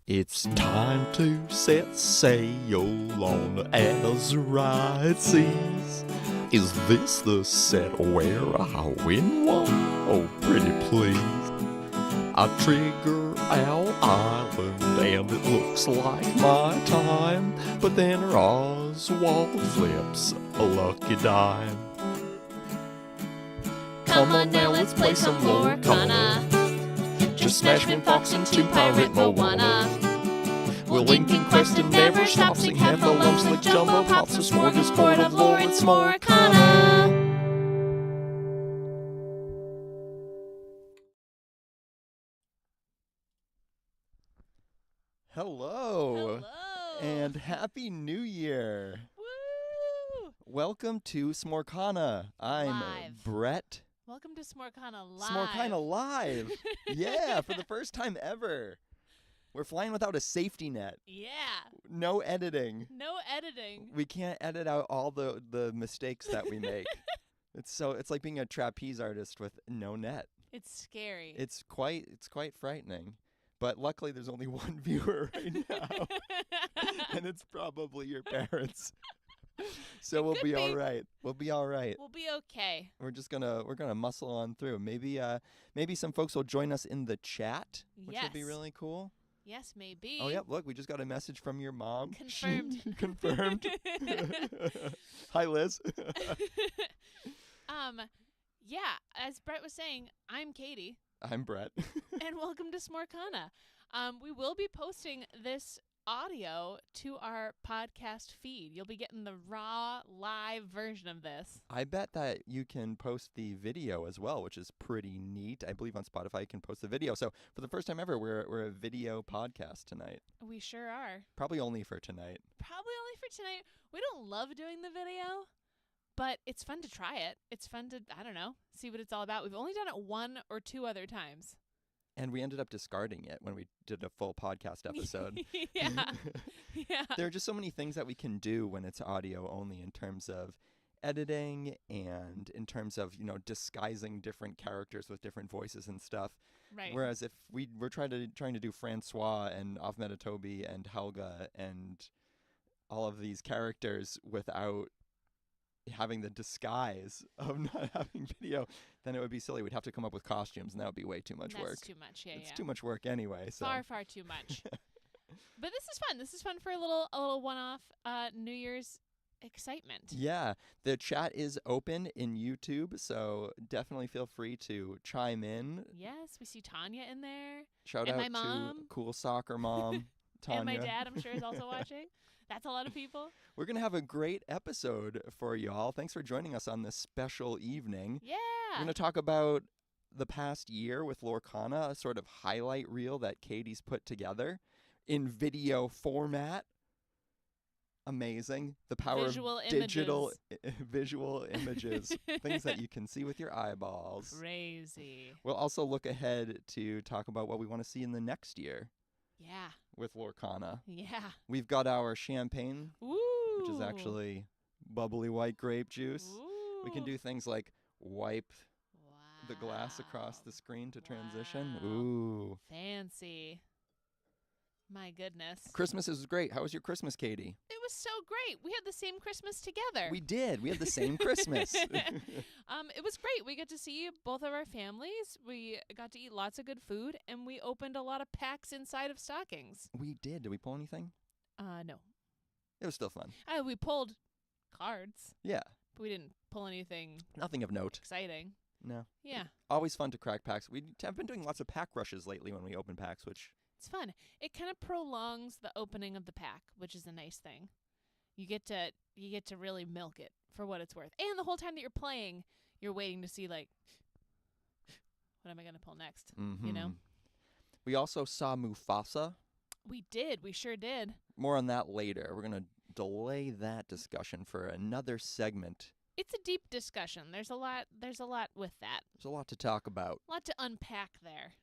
It's time to set sail on as the ride seas. Is this the set where I win one? Oh, pretty please. I trigger our island and it looks like my time, but then Oswald flips a lucky dime. Come on now, let's play some Lorcana. Just smash me fox into pirate Moana. We'll link in quest and never stop. Sing half the lumps like jumbo pops. A smorgasbord of lore, it's Lorcana. Hello. Hello. And Happy New Year. Woo! Welcome to Smorcana. I'm Live. Brett. Welcome to Smorcana Live. Smorcana Live. Yeah, for the first time ever. We're flying without a safety net. Yeah. No editing. No editing. We can't edit out all the mistakes that we make. It's like being a trapeze artist with no net. It's scary. It's quite frightening. But luckily there's only one viewer right now. And it's probably your parents. So we'll be all right. We'll be all right. We'll be okay. We're gonna muscle on through. Maybe some folks will join us in the chat, which would be Yes. really cool. Yes, maybe. Oh, yep. Look, we just got a message from your mom. Confirmed. Confirmed. Hi, Liz. Yeah, as Brett was saying, I'm Katie, I'm Brett. and welcome to Smorcana. We will be posting this audio to our podcast feed. You'll be getting the raw, live version of this. I bet that you can post the video as well, which is pretty neat. I believe on Spotify you can post the video. So for the first time ever, we're a video podcast tonight. We sure are. Probably only for tonight. Probably only for tonight. We don't love doing the video, but it's fun to try it. It's fun to, I don't know, see what it's all about. We've only done it one or two other times. And we ended up discarding it when we did a full podcast episode. Yeah. Yeah. There are just so many things that we can do when it's audio only in terms of editing and in terms of, disguising different characters with different voices and stuff. Right. Whereas if we were trying to do Francois and Ahmed Toby and Helga and all of these characters without having the disguise of not having video, then it would be silly. We'd have to come up with costumes, and that would be way too much work. That's too much, yeah, It's too much work anyway. So. Far too much. But this is fun. This is fun for a little one-off New Year's excitement. Yeah, the chat is open in YouTube, so definitely feel free to chime in. Yes, we see Tanya in there. Shout And out my mom. to cool soccer mom, Tanya. And my dad, I'm sure, is also watching. That's a lot of people. We're going to have a great episode for y'all. Thanks for joining us on this special evening. Yeah. We're going to talk about the past year with Lorcana, a sort of highlight reel that Katie's put together in video format. Amazing. The power Visual of digital images. visual images. Things that you can see with your eyeballs. Crazy. We'll also look ahead to talk about what we want to see in the next year Yeah. with Lorcana. Yeah. We've got our champagne, Ooh. which is actually bubbly white grape juice. Ooh. We can do things like wipe Wow. the glass across the screen to transition. Wow. Ooh. Fancy. My goodness. Christmas is great. How was your Christmas, Katie? It was so great. We had the same Christmas together. We did. We had the same Christmas. It was great. We got to see both of our families. We got to eat lots of good food, and we opened a lot of packs inside of stockings. We did. Did we pull anything? No. It was still fun. We pulled cards, Yeah. but we didn't pull anything Nothing of note. exciting. No. Yeah. Always fun to crack packs. We have been doing lots of pack rushes lately when we open packs, which... It's fun. It kind of prolongs the opening of the pack, which is a nice thing. You get to really milk it for what it's worth. And the whole time that you're playing, you're waiting to see, like, what am I going to pull next? Mm-hmm. You know? We also saw Mufasa. We did. We sure did. More on that later. We're going to delay that discussion for another segment. It's a deep discussion. There's a lot with that. There's a lot to talk about. A lot to unpack there.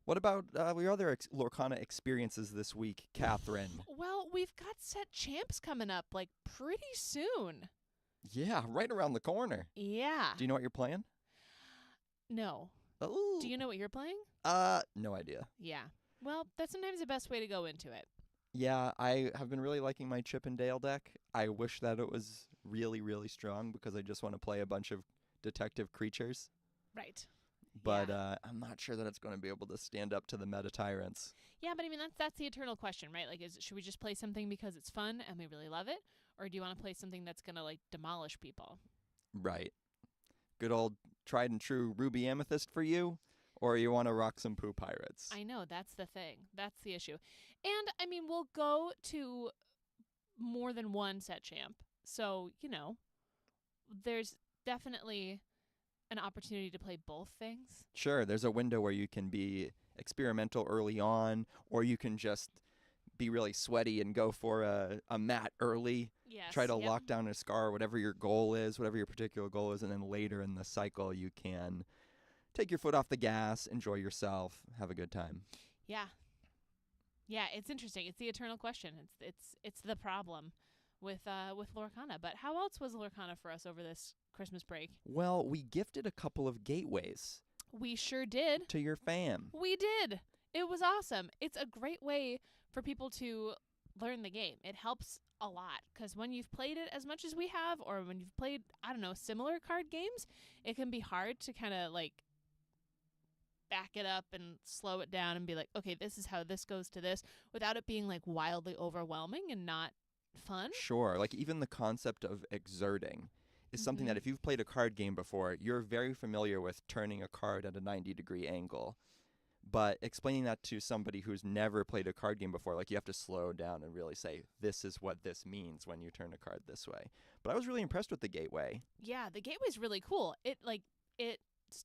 What about your other Lorcana experiences this week, Catherine? Well, we've got set champs coming up, like, pretty soon. Yeah, right around the corner. Yeah. Do you know what you're playing? No. Oh. Do you know what you're playing? No idea. Yeah. Well, that's sometimes the best way to go into it. Yeah, I have been really liking my Chip and Dale deck. I wish that it was really, really strong because I just want to play a bunch of detective creatures. Right. But Yeah. I'm not sure that it's going to be able to stand up to the meta tyrants. Yeah, but I mean that's the eternal question, right? Like, should we just play something because it's fun and we really love it, or do you want to play something that's gonna like demolish people? Right. Good old tried and true Ruby Amethyst for you, or you want to rock some Poo Pirates. I know that's the thing. That's the issue. And I mean, we'll go to more than one set champ, so there's definitely an opportunity to play both things. Sure, there's a window where you can be experimental early on, or you can just be really sweaty and go for a mat early. Yes. Try to yep. lock down a scar, whatever your goal is, whatever your particular goal is, and then later in the cycle you can take your foot off the gas, enjoy yourself, have a good time. Yeah. Yeah, it's interesting. It's the eternal question. It's the problem with Lorcana. But how else was Lorcana for us over this Christmas break? Well, we gifted a couple of gateways We sure did. to your fam. We did. It was awesome. It's a great way for people to learn the game. It helps a lot because when you've played it as much as we have, or when you've played, I don't know, similar card games, it can be hard to kind of like back it up and slow it down and be like, okay, this is how this goes to this, without it being like wildly overwhelming and not fun. Sure, like even the concept of exerting is something that if you've played a card game before, you're very familiar with turning a card at a 90-degree angle. But explaining that to somebody who's never played a card game before, like you have to slow down and really say, this is what this means when you turn a card this way. But I was really impressed with the gateway. Yeah, the gateway's really cool. It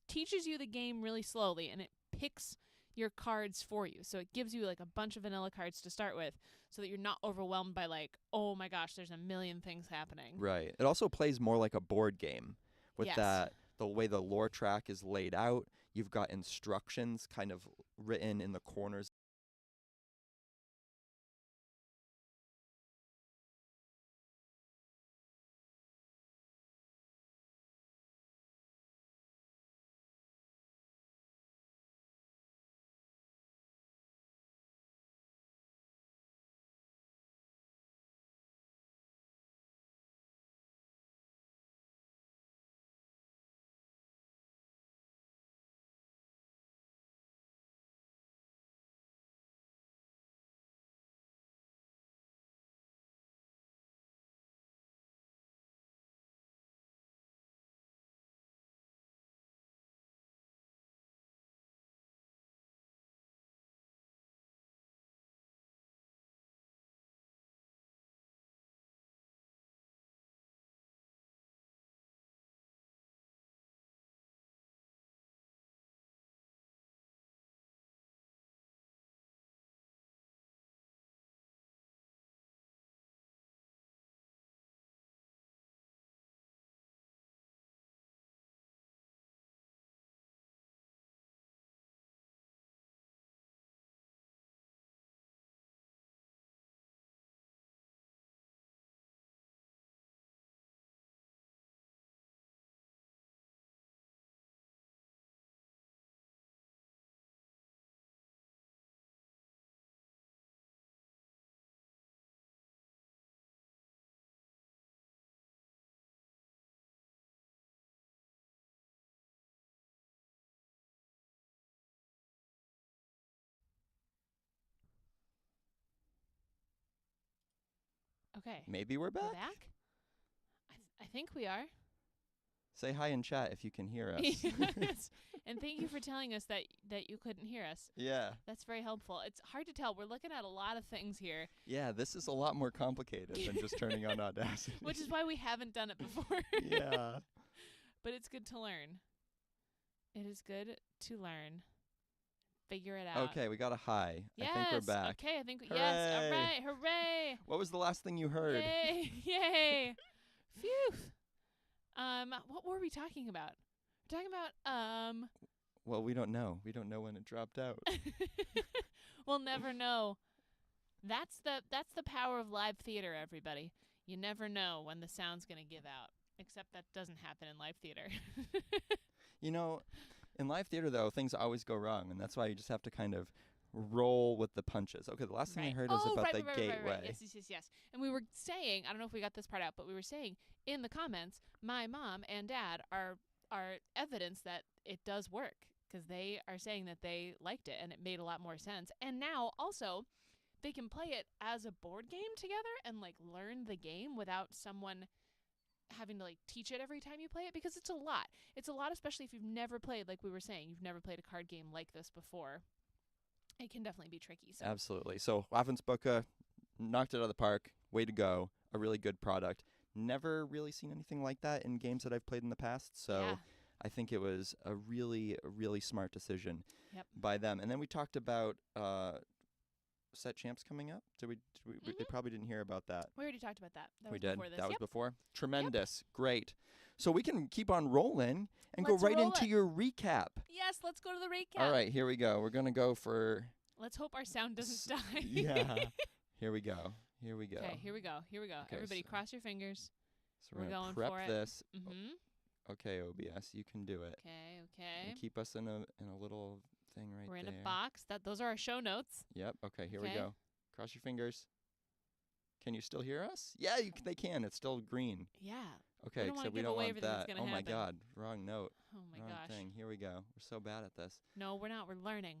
teaches you the game really slowly, and it picks your cards for you. So it gives you like a bunch of vanilla cards to start with, so that you're not overwhelmed by like, oh my gosh, there's a million things happening. Right. It also plays more like a board game with Yes. that, the way the lore track is laid out. You've got instructions kind of written in the corners. Okay. Maybe we're back? We're back? I think we are. Say hi in chat if you can hear us. Yes. And thank you for telling us that you couldn't hear us. Yeah. That's very helpful. It's hard to tell. We're looking at a lot of things here. Yeah, this is a lot more complicated than just turning on Audacity. Which is why we haven't done it before. Yeah. But it's good to learn. It is good to learn. Figure it out. Okay, we got a hi. Yes. I think we're back. Okay, I think yes. All Hooray. right. Hooray. What was the last thing you heard? Yay. Yay. Phew. What were we talking about? We're talking about Well, we don't know. We don't know when it dropped out. We'll never know. That's the power of live theater, everybody. You never know when the sound's going to give out. Except that doesn't happen in live theater. You know, in live theater, though, things always go wrong, and that's why you just have to kind of roll with the punches. Okay, the last thing I heard was about the gateway. Yes. And we were saying, I don't know if we got this part out, but we were saying in the comments, my mom and dad are evidence that it does work, because they are saying that they liked it and it made a lot more sense. And now also they can play it as a board game together and like learn the game without someone having to like teach it every time you play it, because it's a lot. It's a lot, especially if you've never played, like we were saying, you've never played a card game like this before. It can definitely be tricky. So. Absolutely. So Ravensburger knocked it out of the park. Way to go. A really good product. Never really seen anything like that in games that I've played in the past. So Yeah. I think it was a really smart decision Yep. by them. And then we talked about set champs coming up. They probably didn't hear about that. We already talked about that. That We was did. before this. That was Yep. before. Tremendous. Great. So we can keep on rolling and Let's go right roll into it. your recap. Yes, let's go to the recap. All right, here we go. We're going to go for... Let's hope our sound doesn't die. Yeah. Here we go. Here we go. Okay, here we go. Okay, Everybody so- cross your fingers. So We're we're going going to prep for it. this. Mm-hmm. Okay, OBS, you can do it. Okay. And keep us in a little thing right We're in there. a box. Those are our show notes. Yep. Okay, here we Okay. go. Cross your fingers. Can you still hear us? Yeah, they can. It's still green. Yeah. Okay, don't wanna except we give don't away want everything that's that. gonna Oh my happen. God, wrong note. Oh my Wrong gosh. thing. Here we go. We're so bad at this. No, we're not. We're learning.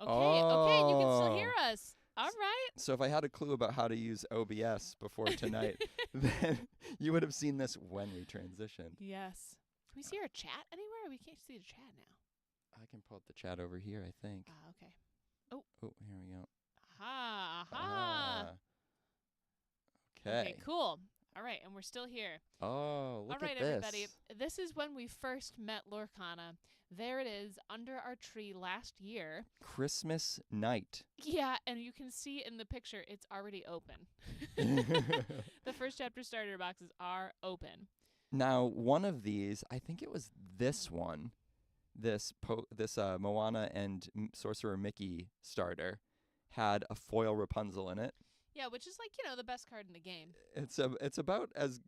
Okay. Okay. You can still hear us. All right. So if I had a clue about how to use OBS before tonight, then you would have seen this when we transitioned. Yes. Can we see our chat anywhere? We can't see the chat now. I can pull up the chat over here, I think. Okay. Oh, here we go. Aha. Ah. Okay, Okay. cool. All right, and we're still here. Oh, look All right, at this. everybody. This is when we first met Lorcana. There it is, under our tree last year. Christmas night. Yeah, and you can see in the picture, it's already open. The first chapter starter boxes are open. Now, one of these, I think it was this one, this Moana and Sorcerer Mickey starter, had a foil Rapunzel in it. Yeah, which is like, the best card in the game. It's about as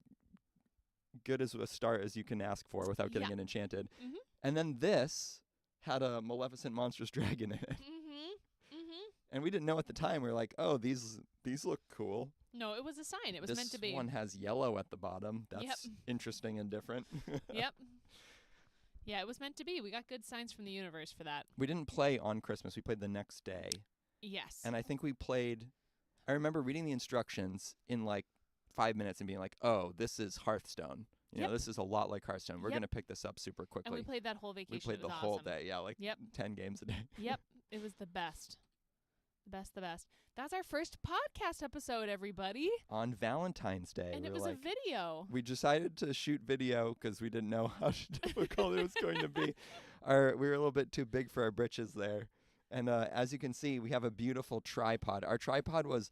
good as a start as you can ask for without getting it enchanted. Mhm. And then this had a Maleficent monstrous dragon in it. Mm-hmm. Mm-hmm. And we didn't know at the time. We were like, oh, these look cool. No, it was a sign. It was meant to be. This one has yellow at the bottom. That's Yep. interesting and different. Yep. Yeah, it was meant to be. We got good signs from the universe for that. We didn't play on Christmas. We played the next day. Yes. And I think we played... I remember reading the instructions in like 5 minutes and being like, oh, this is Hearthstone. You know, this is a lot like Hearthstone. We're Yep. going to pick this up super quickly. And we played that whole vacation. We played It the was whole awesome. day. Yeah, like 10 games a day. Yep. It was the best. The best. That's our first podcast episode, everybody. On Valentine's Day. And we it were was a like, video. we decided to shoot video because we didn't know how difficult it was going to be. We were a little bit too big for our britches there. And as you can see, we have a beautiful tripod. Our tripod was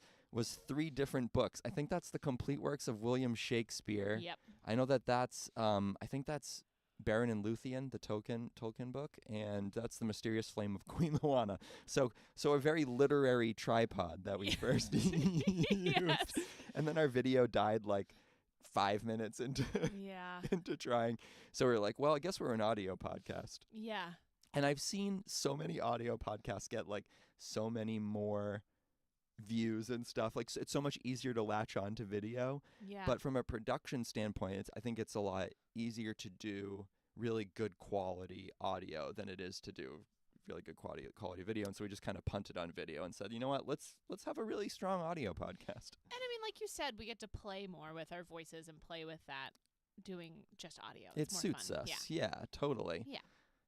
3 different books. I think that's the complete works of William Shakespeare. Yep. I know that's I think that's Baron and Luthien, the Tolkien book, and that's The Mysterious Flame of Queen Luana. So a very literary tripod that we first used. Yes. And then our video died like 5 minutes into Yeah. into trying. So we were like, well, I guess we're an audio podcast. Yeah. And I've seen so many audio podcasts get like so many more views and stuff. Like it's so much easier to latch on to video. Yeah. But from a production standpoint, I think it's a lot easier to do really good quality audio than it is to do really good quality video. And so we just kind of punted on video and said, you know what, let's have a really strong audio podcast. And I mean, like you said, we get to play more with our voices and play with that doing just audio. It It's more suits fun. us. Yeah, totally. Yeah.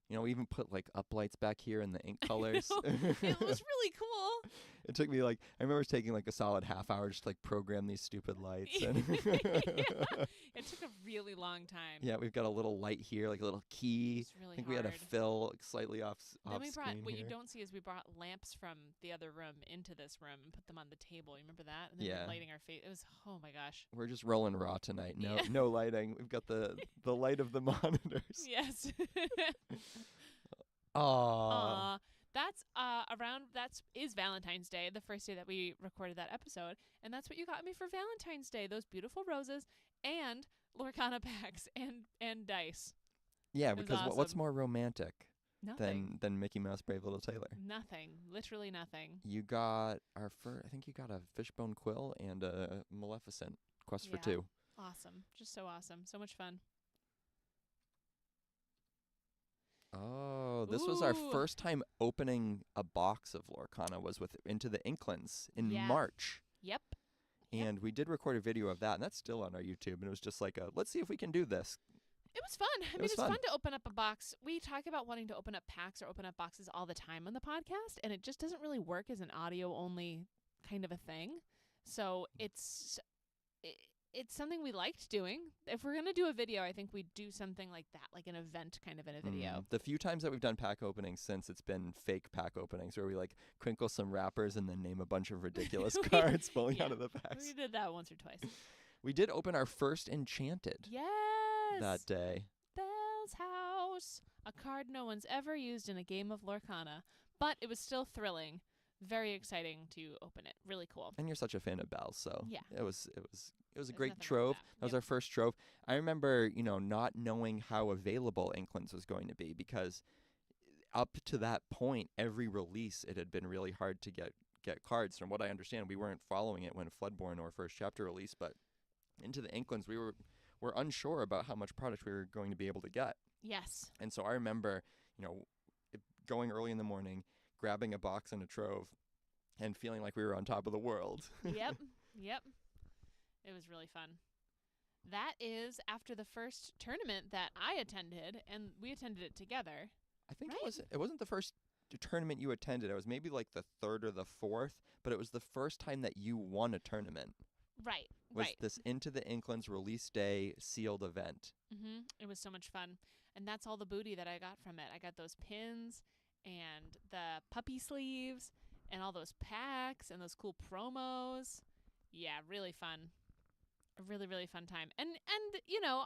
You know, we even put like uplights back here in the ink colors. It was really cool. It took me like, I remember taking like a solid half hour just to like program these stupid lights. And Yeah. It took a really long time. yeah, we've got a little light here, like a little key. It's really I think hard. we had a fill like, slightly off Then we brought, screen what here. you don't see is we brought lamps from the other room into this room and put them on the table. You remember that? And then Yeah. we're lighting our face. It was, oh my gosh. We're just rolling raw tonight. No, Yeah. no lighting. We've got the light of the monitors. Yes. Aww. That's is Valentine's Day, the first day that we recorded that episode, and that's what you got me for Valentine's Day, those beautiful roses and Lorcana packs and dice. Yeah, was because what's awesome. more romantic Nothing. than Mickey Mouse Brave Little Tailor. Nothing. Literally nothing. You got I think you got a Fishbone Quill and a Maleficent Quest for Yeah. 2. Awesome. Just so awesome. So much fun. Oh, this was our Ooh. first time opening a box of Lorcana was with Into the Inklings in Yeah. March. Yep. Yep. And we did record a video of that, and that's still on our YouTube. And it was just like, let's see if we can do this. It was fun. I mean, was it's fun. fun to open up a box. We talk about wanting to open up packs or open up boxes all the time on the podcast, and it just doesn't really work as an audio-only kind of a thing. So it's something we liked doing. If we're going to do a video, I think we'd do something like that, like an event kind of in a video. The few times that we've done pack openings since, it's been fake pack openings where we like crinkle some wrappers and then name a bunch of ridiculous cards falling out of the packs. We did that once or twice. We did open our first Enchanted Yes! that day. Belle's House. A card no one's ever used in a game of Lorcana, but it was still thrilling. Very exciting to open it. Really cool. And you're such a fan of Belle's, so Yeah. it was a There's great nothing wrong with trove. that. That was Yep. our first trove. I remember, not knowing how available Inklings was going to be because up to that point, every release, it had been really hard to get cards. From what I understand, we weren't following it when Floodborne or First Chapter released, but Into the Inklings, we were unsure about how much product we were going to be able to get. Yes. And so I remember, going early in the morning, grabbing a box and a trove, and feeling like we were on top of the world. Yep. Yep. It was really fun. That is after the first tournament that I attended, and we attended it together. I think Right. it wasn't the first tournament you attended. It was maybe like the third or the fourth, but it was the first time that you won a tournament. Right. Was Right. this Into the Inklings release day sealed event? It was so much fun. And that's all the booty that I got from it. I got those pins and the puppy sleeves and all those packs and those cool promos. Yeah, really fun. A really, really fun time. And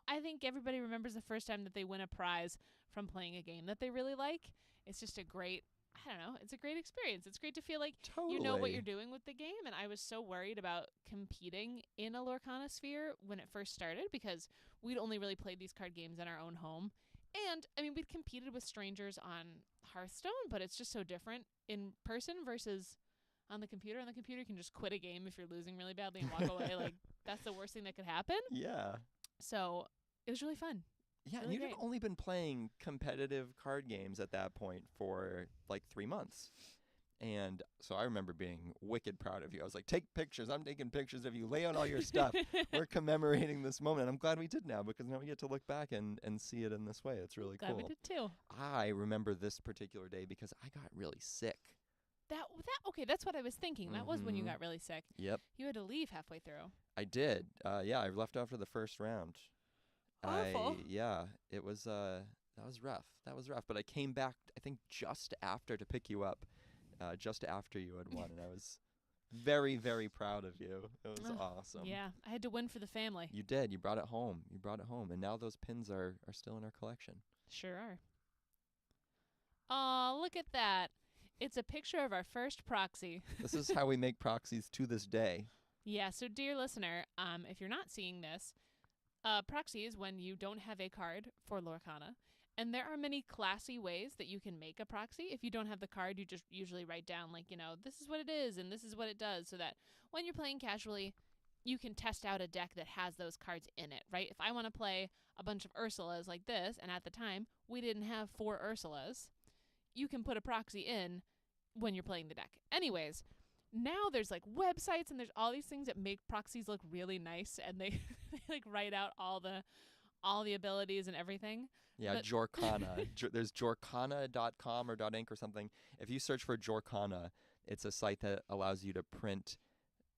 I think everybody remembers the first time that they win a prize from playing a game that they really like. It's just it's a great experience. It's great to feel like Totally. you know what you're doing with the game. And I was so worried about competing in a Lorcana sphere when it first started because we'd only really played these card games in our own home. And, I mean, we'd competed with strangers on Hearthstone, but it's just so different in person versus on the computer. On the computer, you can just quit a game if you're losing really badly and walk away. Like, that's the worst thing that could happen. Yeah. So, it was really fun. Yeah, Really and you'd great. only been playing competitive card games at that point for like 3 months. And so I remember being wicked proud of you. I was like, take pictures. I'm taking pictures of you. Lay out all your stuff. We're commemorating this moment. I'm glad we did now because now we get to look back and see it in this way. It's really Glad cool. we did too. I remember this particular day because I got really sick. Okay, that's what I was thinking. That was when you Mhm. got really sick. Yep, You had to leave halfway through. I did. Yeah, I left after the first round. Awful. It was that was rough. But I came back, I think, just after to pick you up, just after you had won, and I was very, very proud of you. It was Oh, awesome. Yeah, I had to win for the family. You did. You brought it home. And now those pins are still in our collection. Sure are. Aw, look at that. It's a picture of our first proxy. This is how we make proxies to this day. Yeah, so dear listener, if you're not seeing this, proxy is when you don't have a card for Lorcana. And there are many classy ways that you can make a proxy. If you don't have the card, you just usually write down, like, this is what it is and this is what it does, so that when you're playing casually, you can test out a deck that has those cards in it, right? If I want to play a bunch of Ursulas like this, and at the time, we didn't have 4 Ursulas, you can put a proxy in when you're playing the deck. Anyways, now there's like websites and there's all these things that make proxies look really nice, and they like write out all the abilities and everything. Yeah, But- Jorcana. There's jorcana.com or .inc or something. If you search for Jorcana, it's a site that allows you to print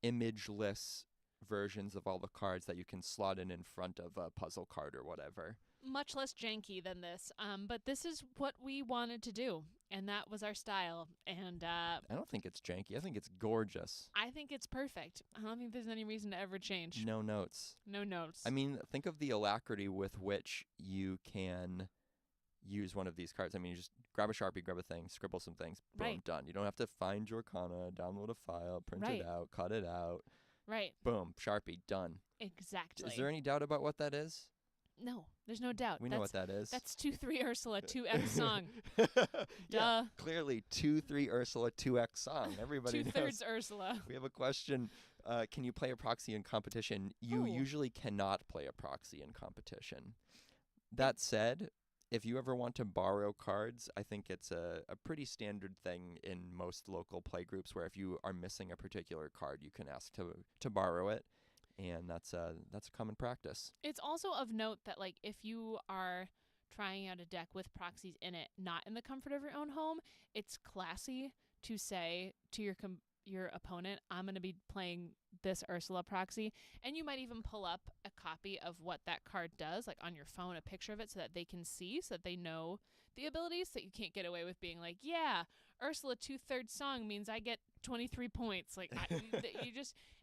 imageless versions of all the cards that you can slot in front of a puzzle card or whatever. Much less janky than this, but this is what we wanted to do, and that was our style. And I don't think it's janky. I think it's gorgeous. I think it's perfect. I don't think there's any reason to ever change. No notes. No notes. I mean, think of the alacrity with which you can use one of these cards. I mean, you just grab a Sharpie, grab a thing, scribble some things, boom, Right. done. You don't have to find Jorcana, download a file, print Right. it out, cut it out, Right. boom, Sharpie, done. Exactly. Is there any doubt about what that is? No, there's no doubt. We know what that is. That's 2-3 Ursula, 2X song. Yeah, Duh. clearly 2-3 Ursula, 2X song. Everybody knows. 2/3 Ursula. We have a question. Can you play a proxy in competition? You usually cannot play a proxy in competition. That said, if you ever want to borrow cards, I think it's a pretty standard thing in most local play groups where if you are missing a particular card, you can ask to borrow it. And that's a common practice. It's also of note that, like, if you are trying out a deck with proxies in it, not in the comfort of your own home, it's classy to say to your opponent, I'm going to be playing this Ursula proxy. And you might even pull up a copy of what that card does, like on your phone, a picture of it, so that they can see, so that they know the abilities, so that you can't get away with being like, yeah, Ursula 2/3 song means I get 23 points. Like,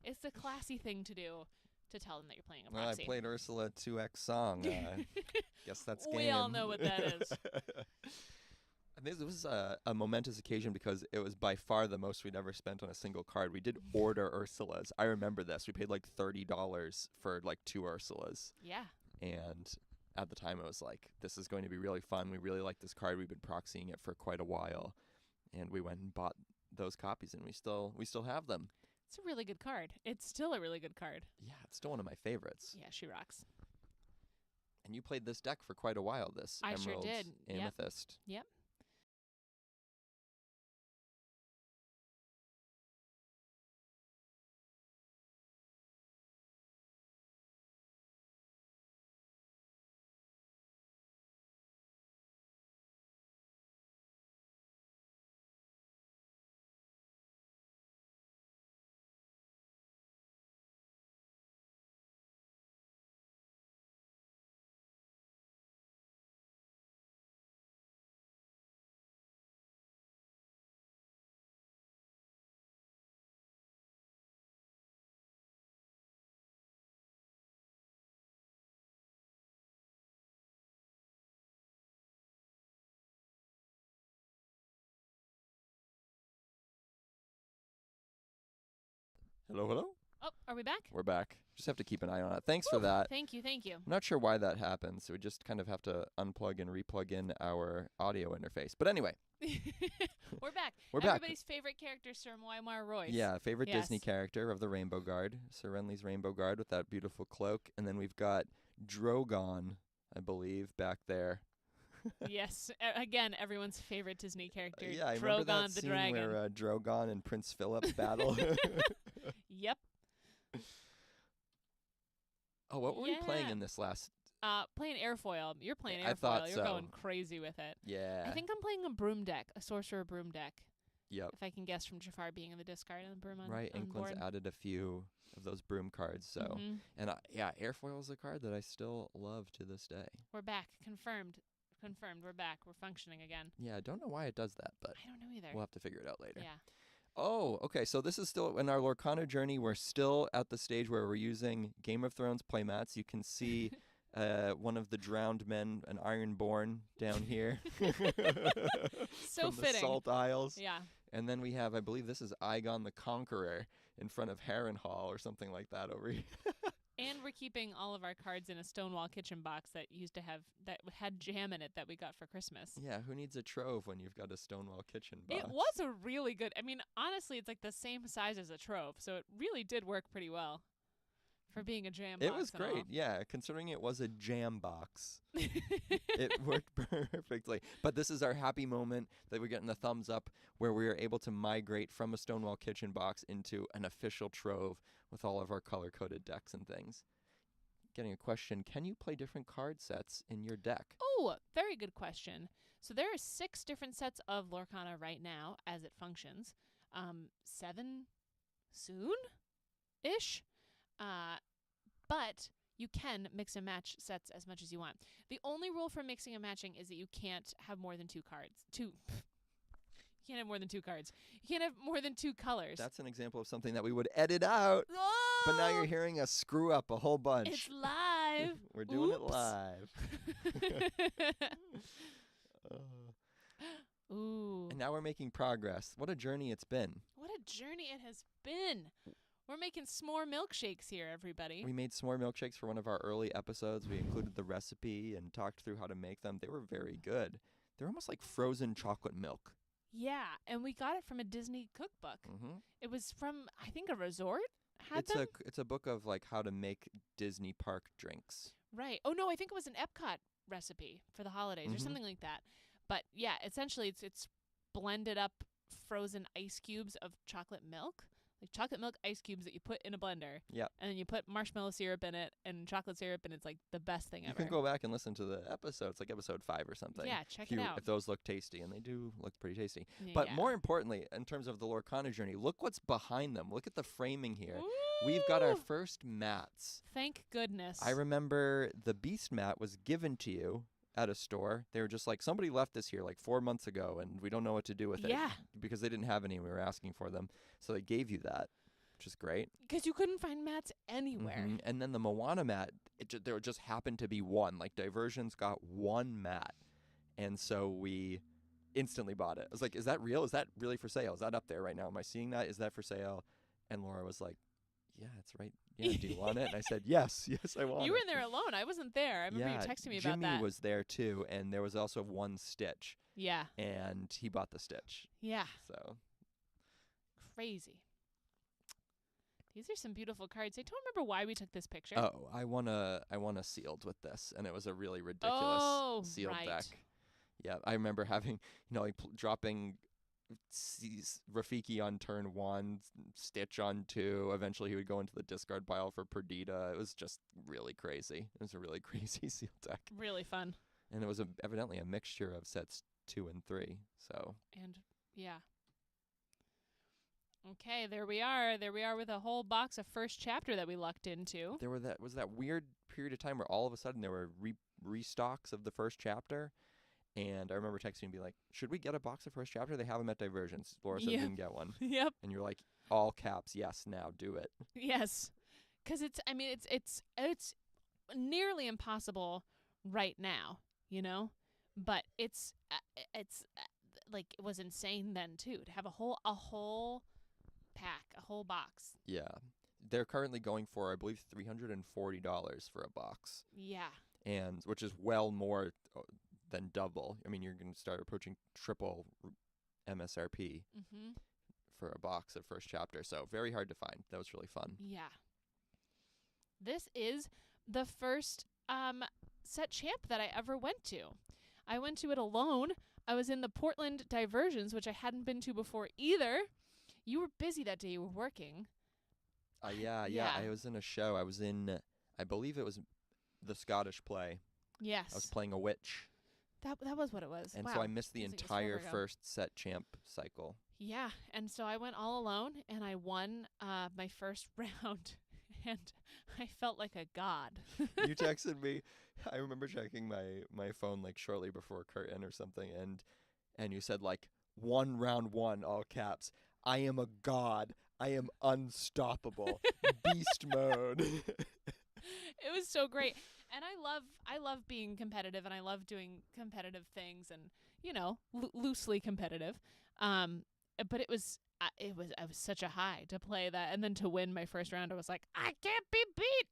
it's the classy thing to do, to tell them that you're playing a proxy. Well, I played Ursula 2X song. Guess that's game. We all know what that is. I think this was a momentous occasion because it was by far the most we'd ever spent on a single card. We did order Ursulas. I remember this. We paid like $30 for like 2 Ursulas. Yeah. And at the time, it was like, this is going to be really fun. We really like this card. We've been proxying it for quite a while. And we went and bought those copies, and we still have them. It's a really good card. It's still a really good card. Yeah, it's still one of my favorites. Yeah, she rocks. And you played this deck for quite a while, this I Emerald sure did. Amethyst. Yep. Hello, hello? Oh, are we back? We're back. Just have to keep an eye on it. Thanks for that. Thank you. I'm not sure why that happens. So we just kind of have to unplug and replug in our audio interface. But anyway. We're back. We're back. Everybody's favorite character, Sir Moimar Royce. Yeah, favorite Yes. Disney character of the Rainbow Guard. Sir Renly's Rainbow Guard with that beautiful cloak. And then we've got Drogon, I believe, back there. Yes. Again, everyone's favorite Disney character. Yeah, I remember that Drogon the scene dragon. where Drogon and Prince Philip battle. Yep. Oh, what were we playing in this last? Playing airfoil. You're playing airfoil. I thought You're so. going crazy with it. Yeah. I think I'm playing a broom deck, a sorcerer broom deck. Yep. If I can guess from Jafar being in the discard and the broom on Right, on Inklin's board. added a few of those broom cards. So, Mhm. and airfoil is a card that I still love to this day. We're back. Confirmed. We're back. We're functioning again. Yeah, I don't know why it does that, but I don't know either. we'll have to figure it out later. Yeah. Oh, okay. So this is still in our Lorcana journey. We're still at the stage where we're using Game of Thrones playmats. You can see one of the drowned men, an Ironborn, down here. So from fitting. the Salt Isles. Yeah. And then we have, I believe this is Aegon the Conqueror in front of Harrenhal or something like that over here. And we're keeping all of our cards in a Stonewall kitchen box that had jam in it that we got for Christmas. Yeah, who needs a trove when you've got a Stonewall kitchen box? It was a really good. I mean, honestly, it's like the same size as a trove, so it really did work pretty well for being a jam box. It was and all. great, yeah, considering it was a jam box. It worked perfectly. But this is our happy moment that we're getting the thumbs up where we are able to migrate from a Stonewall kitchen box into an official trove with all of our color-coded decks and things. Getting a question, can you play different card sets in your deck? Oh, very good question. So there are 6 different sets of Lorcana right now as it functions. 7 soon-ish. But you can mix and match sets as much as you want. The only rule for mixing and matching is that you can't have more than 2 cards. You can't have more than 2 cards. You can't have more than 2 colors. That's an example of something that we would edit out. Oh! But now you're hearing us screw up a whole bunch. It's live. We're doing it Oops. live. Ooh. And now we're making progress. What a journey it's been. What a journey it has been. We're making s'more milkshakes here, everybody. We made s'more milkshakes for one of our early episodes. We included the recipe and talked through how to make them. They were very good. They're almost like frozen chocolate milk. Yeah, and we got it from a Disney cookbook. Mm-hmm. It was from, I think, a resort had them. It's a book of like how to make Disney park drinks. Right. Oh, no, I think it was an Epcot recipe for the holidays or something like that. But, yeah, essentially it's blended up frozen ice cubes of chocolate milk. Like chocolate milk ice cubes that you put in a blender. Yep. And then you put marshmallow syrup in it and chocolate syrup, and it's like the best thing ever. You can go back and listen to the episode. It's like episode 5 or something. Yeah, check it out. If those look tasty, and they do look pretty tasty. Yeah. But more importantly, in terms of the Lorcana journey, look what's behind them. Look at the framing here. We've got our Ooh. first mats. Thank goodness. I remember the Beast mat was given to you at a store. They were just like, somebody left this here like 4 months ago, and we don't know what to do with it. Yeah. Because they didn't have any, and we were asking for them. So they gave you that, which is great. Because you couldn't find mats anywhere. Mhm. And then the Moana mat, there just happened to be one. Like, Diversions got one mat. And so we instantly bought it. I was like, is that real? Is that really for sale? Is that up there right now? Am I seeing that? Is that for sale? And Laura was like, yeah, it's right. Yeah, do you want it? And I said, yes, I want it. You were in there alone. I wasn't there. I remember you texting me about that. Jimmy was there too, and there was also one stitch. Yeah. And he bought the stitch. Yeah. So crazy. These are some beautiful cards. I don't remember why we took this picture. Oh, I won a sealed with this, and it was a really ridiculous sealed deck. Yeah, I remember having, like dropping Rafiki on turn 1, Stitch on 2. Eventually, he would go into the discard pile for Perdita. It was just really crazy. It was a really crazy sealed deck. Really fun. And it was evidently a mixture of sets 2 and 3. So. And yeah. Okay, there we are. There we are with a whole box of first chapter that we lucked into. There was that weird period of time where all of a sudden there were restocks of the first chapter. And I remember texting and be like, should we get a box of first chapter? They have them at Divergence. Laura said we didn't get one. Yep. And you're like, all caps, yes, now do it. Yes. Because it's nearly impossible right now, But it's like, it was insane then, too, to have a whole pack, a whole box. Yeah. They're currently going for, I believe, $340 for a box. Yeah. And which is well more than double. I mean, you're going to start approaching triple MSRP for a box of first chapter. So very hard to find. That was really fun. Yeah. This is the first set champ that I ever went to. I went to it alone. I was in the Portland Diversions, which I hadn't been to before either. You were busy that day. You were working. Yeah. I was in a show. I was in, I believe it was the Scottish play. Yes. I was playing a witch. That was what it was. And wow. so I missed the Feels like it's entire forever ago. first set champ cycle. Yeah, and so I went all alone, and I won my first round, and I felt like a god. You texted me. I remember checking my phone like shortly before curtain or something, and you said like, 1 round 1, all caps. I am a god. I am unstoppable. Beast mode. It was so great. And I love being competitive, and I love doing competitive things, and loosely competitive. But it was such a high to play that, and then to win my first round. I was like, I can't be beat.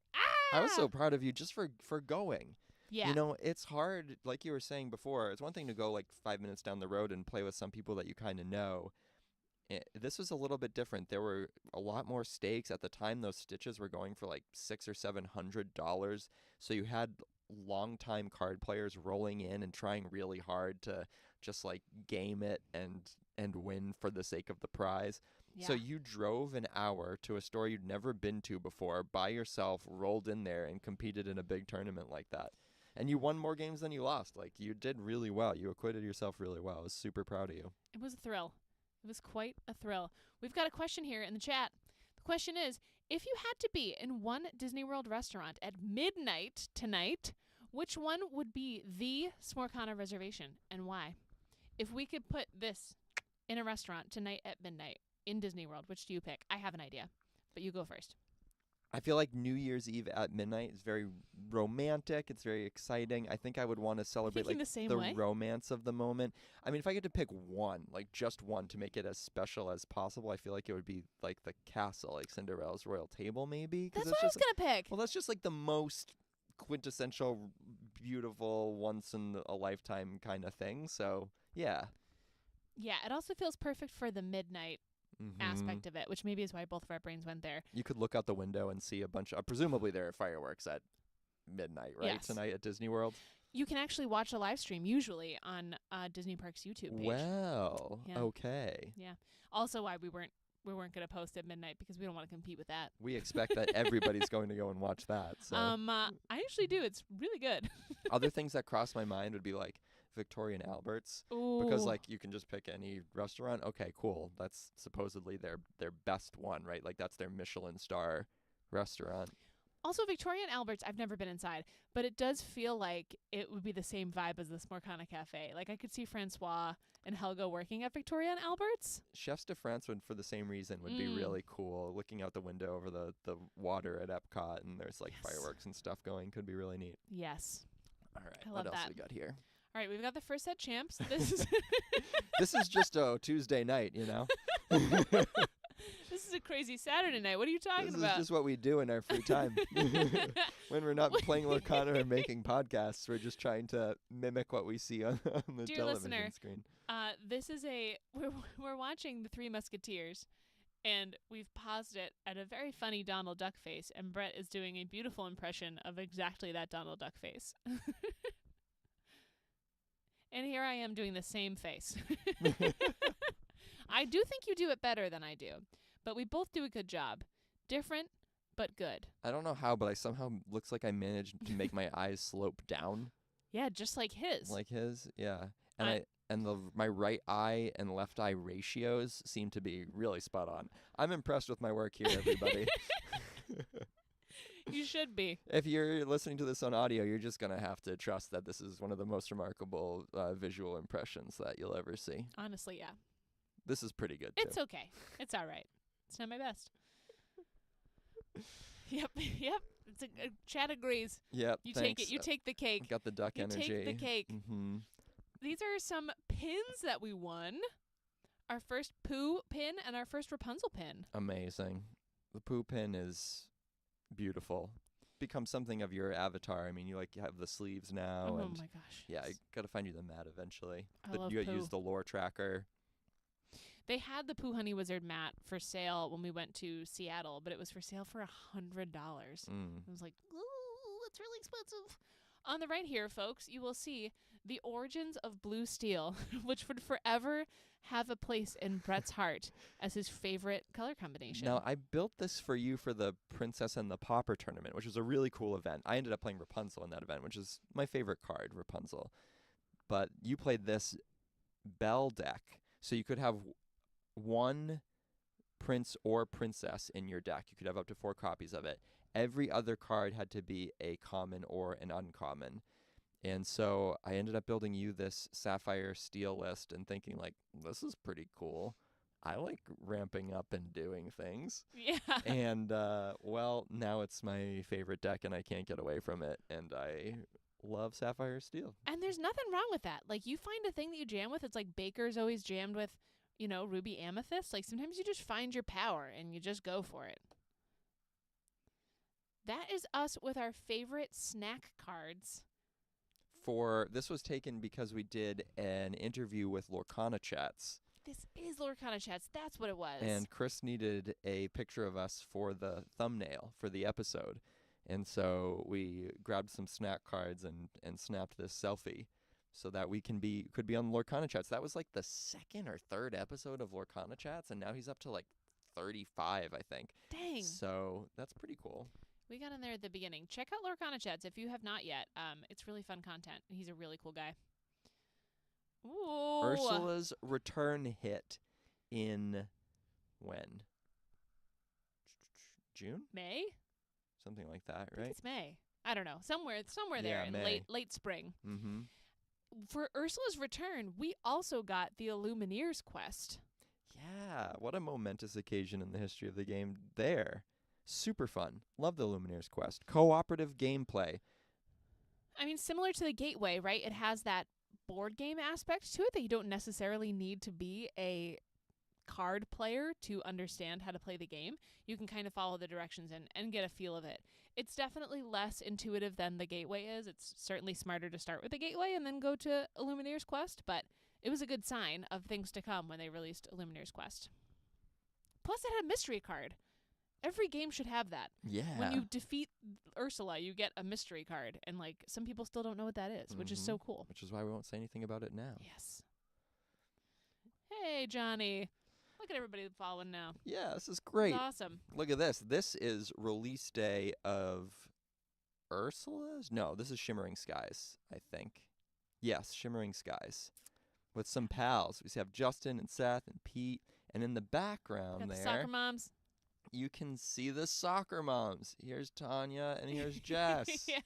I was so proud of you just for going. Yeah. It's hard, like you were saying before. It's one thing to go like 5 minutes down the road and play with some people that you kind of know. This was a little bit different. There were a lot more stakes at the time. Those stitches were going for like $600 or $700. So you had longtime card players rolling in and trying really hard to just like game it and win for the sake of the prize. Yeah. So you drove an hour to a store you'd never been to before by yourself, rolled in there, and competed in a big tournament like that. And you won more games than you lost. Like, you did really well. You acquitted yourself really well. I was super proud of you. It was a thrill. It was quite a thrill. We've got a question here in the chat. The question is, if you had to be in one Disney World restaurant at midnight tonight, which one would be the S'morekana reservation and why? If we could put this in a restaurant tonight at midnight in Disney World, which do you pick? I have an idea, but you go first. I feel like New Year's Eve at midnight is very romantic. It's very exciting. I think I would want to celebrate Thinking like the same the way? romance of the moment. I mean, if I get to pick one, like just one to make it as special as possible, I feel like it would be like the castle, like Cinderella's royal table maybe. 'Cause That's it's what I was just, gonna pick. well, that's just like the most quintessential, beautiful, once in a lifetime kind of thing. So, yeah. Yeah, it also feels perfect for the midnight aspect of it, which maybe is why both of our brains went there. You could look out the window and see a bunch of, presumably there are fireworks at midnight, right? Yes. Tonight at Disney World. You can actually watch a live stream usually on Disney Parks YouTube page. Well, Yeah. okay. Yeah. Also, why we weren't gonna post at midnight because we don't want to compete with that. We expect that everybody's going to go and watch that. So I actually do. It's really good. other things that cross my mind would be like Victoria and Albert's, Ooh. because like you can just pick any restaurant. Okay, cool. That's supposedly their best one, right? Like that's their Michelin star restaurant. Also, Victoria and Albert's, I've never been inside, but it does feel like it would be the same vibe as this Lorcana Cafe. Like, I could see Francois and Helga working at Victoria and Albert's. Chefs de France would, for the same reason, would be really cool. Looking out the window over the water at Epcot, and there's like fireworks and stuff going. Could be really neat. Yes. All right, I what love else that. we got here? All right, we've got the first set champs. This is This is just a Tuesday night, you know? this is a crazy Saturday night. What are you talking This about? is just what we do in our free time. When we're not playing Lorcana or making podcasts, we're just trying to mimic what we see on the Dear television listener, screen. This is we're watching The Three Musketeers, and we've paused it at a very funny Donald Duck face, and Brett is doing a beautiful impression of exactly that Donald Duck face. And here I am doing the same face. I do think you do it better than I do, but we both do a good job. Different, but good. I don't know how, but I somehow looks like I managed to make my eyes slope down Yeah, just like his. like his. Yeah. And my right eye and left eye ratios seem to be really spot on. I'm impressed with my work here, everybody. You should be. If you're listening to this on audio, you're just going to have to trust that this is one of the most remarkable visual impressions that you'll ever see. Honestly, yeah. This is pretty good, too. It's okay. It's all right. It's not my best. Yep. It's a Chad agrees. Yep, You thanks. take it. You take the cake. Got the duck You energy. take the cake. Mm-hmm. These are some pins that we won. Our first Pooh pin and our first Rapunzel pin. Amazing. The Pooh pin is beautiful. Becomes something of your avatar. I mean, you have the sleeves now. Oh and my gosh. yeah, I got to find you the mat eventually. I love You Pooh. use the lore tracker. They had the Pooh Honey Wizard mat for sale when we went to Seattle, but it was for sale for $100. I was like, ooh, that's really expensive. On the right here, folks, you will see the origins of blue steel, which would forever have a place in Brett's heart as his favorite color combination. Now, I built this for you for the Princess and the Pauper tournament, which was a really cool event. I ended up playing Rapunzel in that event, which is my favorite card, Rapunzel. But you played this Belle deck, so you could have one prince or princess in your deck. You could have up to 4 copies of it. Every other card had to be a common or an uncommon. And so I ended up building you this Sapphire Steel list and thinking, like, this is pretty cool. I like ramping up and doing things. Yeah. And, well, now it's my favorite deck and I can't get away from it. And I love Sapphire Steel. And there's nothing wrong with that. Like, you find a thing that you jam with. It's like Baker's always jammed with, Ruby Amethyst. Like, sometimes you just find your power and you just go for it. That is us with our favorite snack cards. This was taken because we did an interview with Lorcana Chats. This is Lorcana Chats. That's what it was. And Chris needed a picture of us for the thumbnail for the episode. And so we grabbed some snack cards and snapped this selfie so that we could be on Lorcana Chats. That was like the 2nd or 3rd episode of Lorcana Chats, and now he's up to like 35, I think. Dang. So that's pretty cool. We got in there at the beginning. Check out Lorcana Chats if you have not yet. It's really fun content. He's a really cool guy. Ooh. Ursula's return hit in when? June? May? Something like that, I think right? it's May. I don't know. Somewhere there Yeah, in May. late spring. Mm-hmm. For Ursula's return, we also got the Illumineers quest. Yeah, what a momentous occasion in the history of the game there. Super fun. Love the Lumineers quest. Cooperative gameplay. I mean, similar to the Gateway, right? It has that board game aspect to it that you don't necessarily need to be a card player to understand how to play the game. You can kind of follow the directions and get a feel of it. It's definitely less intuitive than the Gateway is. It's certainly smarter to start with the Gateway and then go to Illumineer's Quest, but it was a good sign of things to come when they released Illumineer's Quest. Plus, it had a mystery card. Every game should have that. Yeah. When you defeat Ursula, you get a mystery card, and like some people still don't know what that is, which is so cool. Which is why we won't say anything about it now. Yes. Hey, Johnny. Look at everybody following now. Yeah, this is great. It's awesome. Look at this. This is release day of Ursula's? No, this is Shimmering Skies, I think. Yes, Shimmering Skies. With some pals. We have Justin and Seth and Pete. And in the background Got the there, soccer moms. you can see the soccer moms. Here's Tanya and here's Jess. Yeah.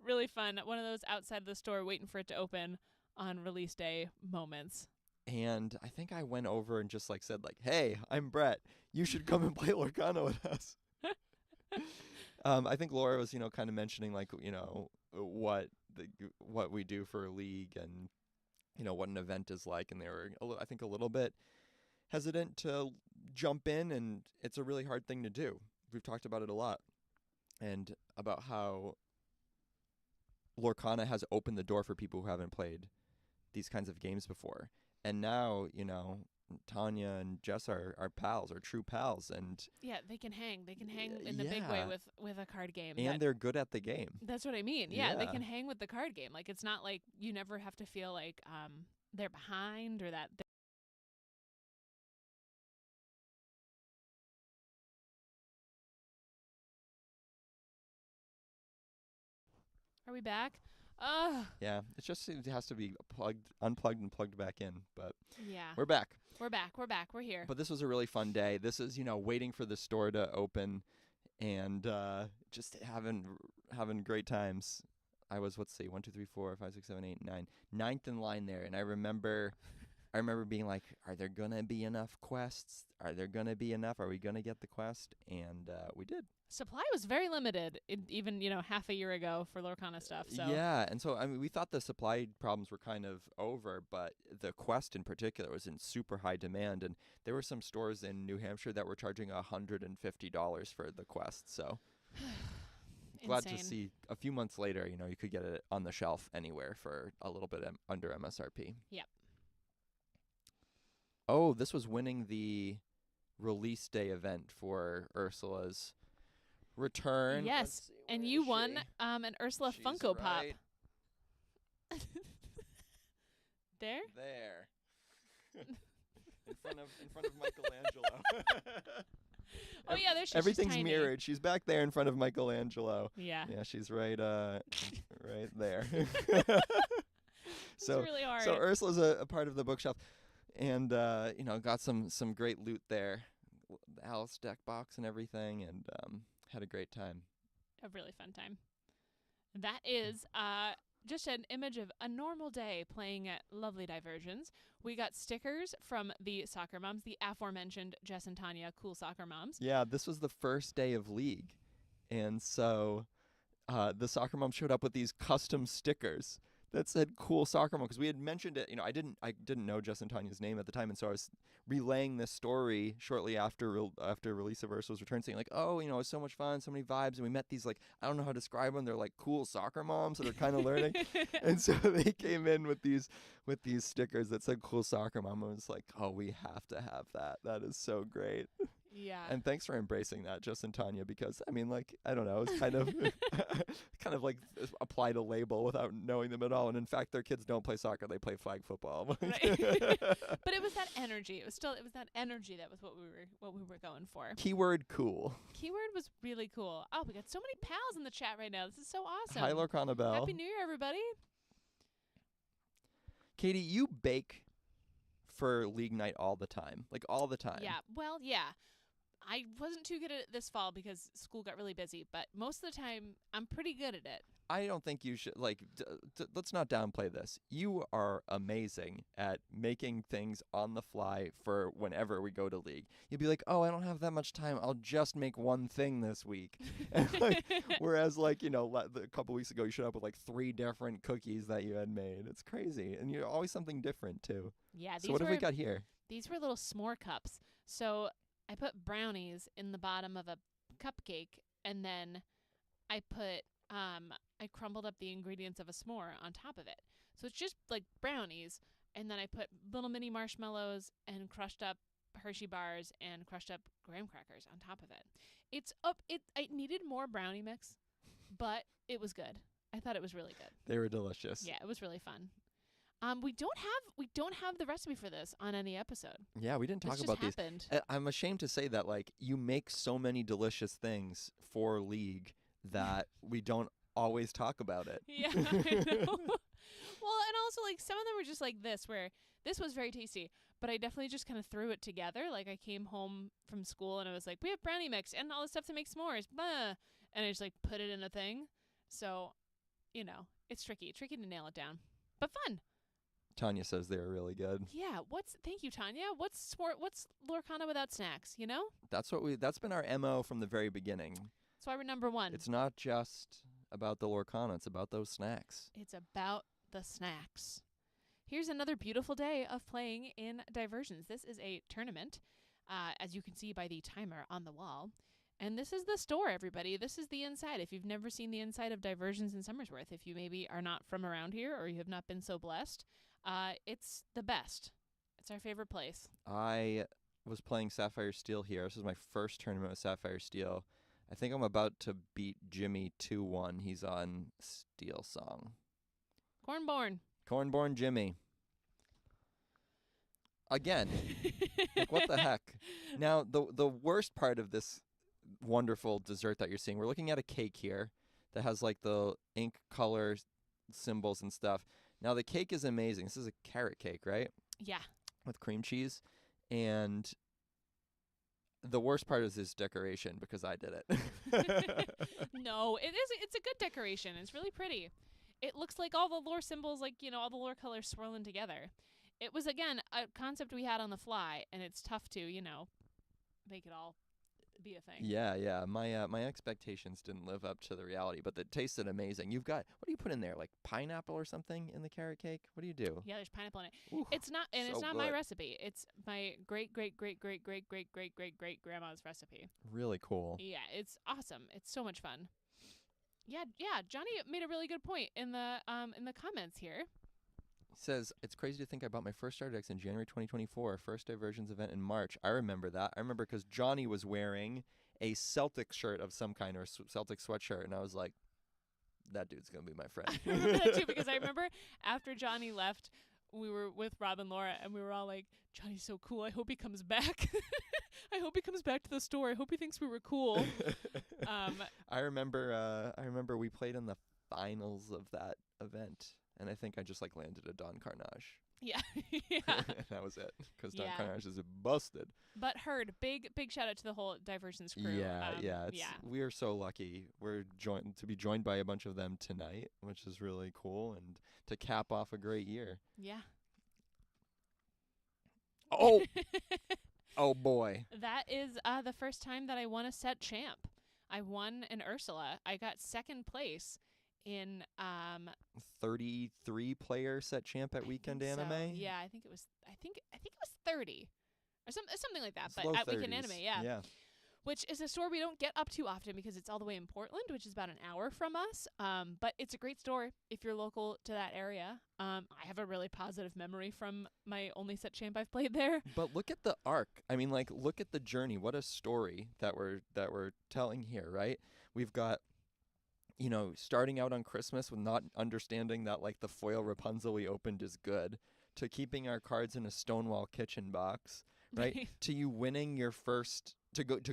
Really fun. One of those outside of the store waiting for it to open on release day moments. And I think I went over and just said hey, I'm Brett. You should come and play Lorcana with us. I think Laura was, kind of mentioning what we do for a league and what an event is like, and they were I think a little bit hesitant to jump in, and it's a really hard thing to do. We've talked about it a lot, and about how Lorcana has opened the door for people who haven't played these kinds of games before. And now, Tanya and Jess are pals, are true pals, and yeah, they can hang. They can hang in the big way with a card game. And they're good at the game. That's what I mean. Yeah, they can hang with the card game. Like, it's not like you never have to feel like they're behind or that. Are we back? Yeah, it has to be unplugged and plugged back in, but yeah, we're back. We're here. But this was a really fun day. This is, waiting for the store to open and just having great times. I was, 1, 2, 3, 4, 5, 6, 7, 8, 9. Ninth in line there, and I remember being like, are there gonna be enough quests? Are there gonna be enough? Are we gonna get the quest? And we did. Supply was very limited, even half a year ago for Lorcana stuff. So yeah, and so we thought the supply problems were kind of over, but the quest in particular was in super high demand, and there were some stores in New Hampshire that were charging $150 for the quest. So glad to see a few months later, you could get it on the shelf anywhere for a little bit under MSRP. Yep. Oh, this was winning the release day event for Ursula's return. Yes, and you won an Ursula She's Funko Pop. right There? in front of Michelangelo. Oh yeah, there she is. Everything's She's tiny. mirrored. She's back there in front of Michelangelo. Yeah. Yeah, she's right right there. It's really hard. So Ursula's a part of the bookshelf, and got some great loot there, the Alice deck box and everything, and had a great time. A really fun time. That is just an image of a normal day playing at lovely Diversions. We got stickers from the soccer moms, the aforementioned Jess and Tanya, cool soccer moms. Yeah, this was the first day of League, and so the soccer mom showed up with these custom stickers that said "Cool Soccer Mom" because we had mentioned it. I didn't know Jess and Tanya's name at the time, and so I was relaying this story shortly after release of Ursula's Return, saying "Oh, it was so much fun, so many vibes, and we met these I don't know how to describe them. They're cool soccer moms that are kind of learning." And so they came in with these stickers that said "Cool Soccer Mom." I was like, "Oh, we have to have that. That is so great." Yeah. And thanks for embracing that, Jess and Tanya, because I don't know, it's kind of applied a label without knowing them at all. And in fact, their kids don't play soccer; they play flag football. Right. But it was that energy. It was that energy that was what we were going for. Keyword cool. Keyword was really cool. Oh, we got so many pals in the chat right now. This is so awesome. Hi, Lorcana Bell. Happy New Year, everybody. Katie, you bake for League Night all the time. All the time. Yeah. Well, yeah. I wasn't too good at it this fall because school got really busy, but most of the time I'm pretty good at it. I don't think you should, like, let's not downplay this. You are amazing at making things on the fly for whenever we go to League. You'd be like, oh, I don't have that much time. I'll just make one thing this week. And whereas, like, a couple weeks ago, you showed up with, like, 3 different cookies that you had made. It's crazy. And you're always something different, too. Yeah, So what have we got here? These were little s'more cups. So I put brownies in the bottom of a cupcake, and then I put I crumbled up the ingredients of a s'more on top of it. So it's just like brownies, and then I put little mini marshmallows and crushed up Hershey bars and crushed up graham crackers on top of it. I needed more brownie mix, but it was good. I thought it was really good. They were delicious. Yeah, it was really fun. We don't have the recipe for this on any episode. Yeah, we didn't talk about these. I'm ashamed to say that, like, you make so many delicious things for League that we don't always talk about it. Yeah, I know. Well, and also, like, some of them were just like this, where this was very tasty, but I definitely just kind of threw it together. Like, I came home from school and I was like, we have brownie mix and all the stuff to make s'mores, blah, and I just, like, put it in a thing. So, it's tricky to nail it down, but fun. Tanya says they're really good. Yeah, thank you, Tanya. What's Lorcana without snacks, That's been our MO from the very beginning. That's why we're number one. It's not just about the Lorcana, it's about those snacks. It's about the snacks. Here's another beautiful day of playing in Diversions. This is a tournament, as you can see by the timer on the wall. And this is the store, everybody. This is the inside. If you've never seen the inside of Diversions in Somersworth, if you maybe are not from around here or you have not been so blessed, it's the best. It's our favorite place. I was playing Sapphire Steel here. This is my first tournament with Sapphire Steel. I think I'm about to beat Jimmy 2-1. He's on Steel Song. Cornborn Jimmy. Again. Like, what the heck? Now, the worst part of this wonderful dessert that you're seeing, we're looking at a cake here that has, like, the ink color symbols and stuff. Now, the cake is amazing. This is a carrot cake, right? Yeah. With cream cheese. And the worst part is this decoration, because I did it. No, it's a good decoration. It's really pretty. It looks like all the lore symbols, like, all the lore colors swirling together. It was, again, a concept we had on the fly, and it's tough to, make it all be a thing. Yeah. My expectations didn't live up to the reality, but it tasted amazing. You've got, what do you put in there? Like pineapple or something in the carrot cake? What do you do? Yeah, there's pineapple in it. Oof, it's not good. my recipe. It's my great grandma's recipe. Really cool. Yeah, it's awesome. It's so much fun. Yeah. Johnny made a really good point in the comments here. Says, it's crazy to think I bought my first starter decks in January 2024, first Diversions event in March. I remember that. I remember because Johnny was wearing a Celtic shirt of some kind, or a Celtic sweatshirt, and I was like, that dude's going to be my friend. I remember that too, because I remember after Johnny left, we were with Rob and Laura, and we were all like, Johnny's so cool. I hope he comes back. I hope he comes back to the store. I hope he thinks we were cool. I remember we played in the finals of that event. And I think I just, like, landed a Don Carnage. Yeah. That was it. Because Don Carnage is busted. But heard, big shout out to the whole Diversions crew. Yeah. We are so lucky. We're to be joined by a bunch of them tonight, which is really cool, and to cap off a great year. Yeah. Oh! Oh, boy. That is the first time that I won a set champ. I won an Ursula. I got second place in 33 player set champ at Weekend Anime. So. Yeah, I think it was 30 or something like that. It's but low at 30s. Weekend Anime, yeah. Which is a store we don't get up to often because it's all the way in Portland, which is about an hour from us. But it's a great store if you're local to that area. I have a really positive memory from my only set champ I've played there. But look at the arc. I mean, like, look at the journey. What a story that we're telling here, right? We've got, starting out on Christmas with not understanding that, like, the foil Rapunzel we opened is good, to keeping our cards in a Stonewall kitchen box, right? To you winning your first,